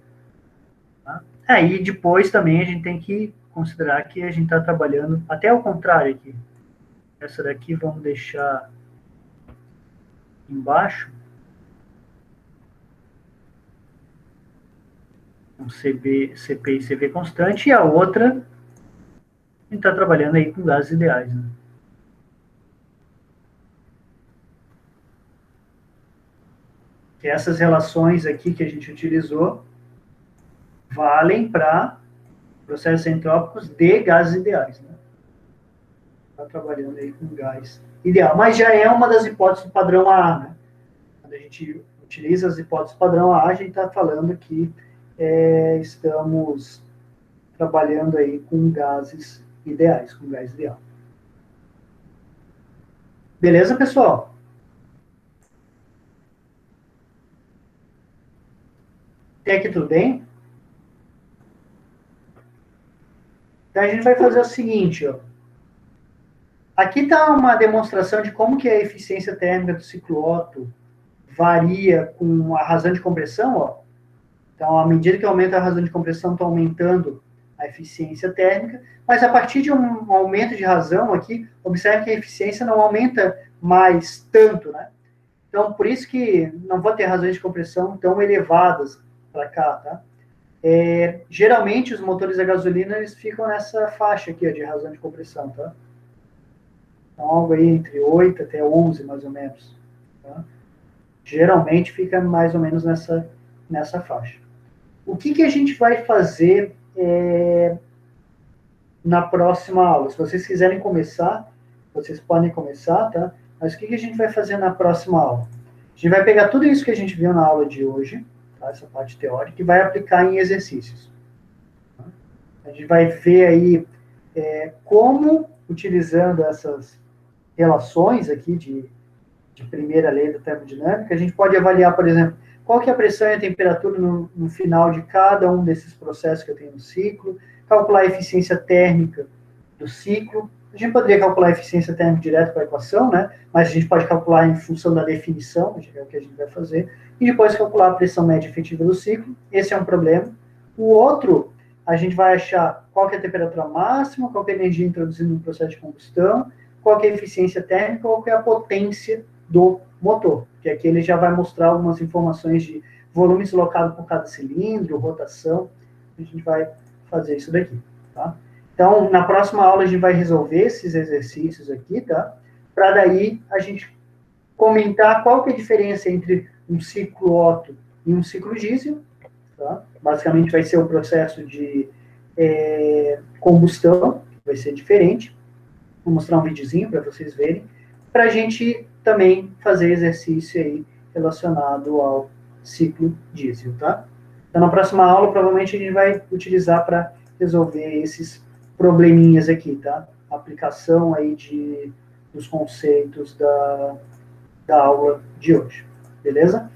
Tá? Aí depois também a gente tem que considerar que a gente está trabalhando até ao contrário aqui. Essa daqui vamos deixar embaixo. Um CP e CV constante, e a outra a gente está trabalhando aí com gases ideais, né? Que essas relações aqui que a gente utilizou valem para processos entrópicos de gases ideais, né? Está trabalhando aí com gás ideal, mas já é uma das hipóteses do padrão AA, né? Quando a gente utiliza as hipóteses padrão AA, a gente está falando que estamos trabalhando aí com gases ideais, com gás ideal. Beleza, pessoal? Até aqui tudo bem? Então, a gente vai fazer o seguinte, ó. Aqui está uma demonstração de como que a eficiência térmica do ciclo Otto varia com a razão de compressão, ó. Então, à medida que aumenta a razão de compressão, está aumentando a eficiência térmica, mas a partir de um aumento de razão aqui, observe que a eficiência não aumenta mais tanto, né? Então, por isso que não vou ter razões de compressão tão elevadas para cá, tá? Geralmente, os motores a gasolina, eles ficam nessa faixa aqui, ó, de razão de compressão, tá? Então, algo aí entre 8 até 11, mais ou menos. Tá? Geralmente, fica mais ou menos nessa faixa. O que a gente vai fazer na próxima aula? Se vocês quiserem começar, vocês podem começar, tá? Mas o que a gente vai fazer na próxima aula? A gente vai pegar tudo isso que a gente viu na aula de hoje, tá? Essa parte teórica, e vai aplicar em exercícios. Tá? A gente vai ver aí como utilizando essas relações aqui de primeira lei da termodinâmica, a gente pode avaliar, por exemplo, qual que é a pressão e a temperatura no final de cada um desses processos que eu tenho no ciclo, calcular a eficiência térmica do ciclo. A gente poderia calcular a eficiência térmica direto com a equação, né? Mas a gente pode calcular em função da definição, é o que a gente vai fazer, e depois calcular a pressão média efetiva do ciclo. Esse é um problema. O outro, a gente vai achar qual que é a temperatura máxima, qual que é a energia introduzida no processo de combustão, qual que é a eficiência térmica, qual que é a potência do motor, que aqui ele já vai mostrar algumas informações de volume deslocado por cada cilindro, rotação. A gente vai fazer isso daqui, tá? Então, na próxima aula a gente vai resolver esses exercícios aqui, tá? Para daí a gente comentar qual que é a diferença entre um ciclo Otto e um ciclo diesel, tá? Basicamente vai ser o processo de combustão, que vai ser diferente. Vou mostrar um videozinho para vocês verem, para a gente também fazer exercício aí relacionado ao ciclo diesel, tá? Então, na próxima aula, provavelmente a gente vai utilizar para resolver esses probleminhas aqui, tá? Aplicação aí dos conceitos da aula de hoje, beleza?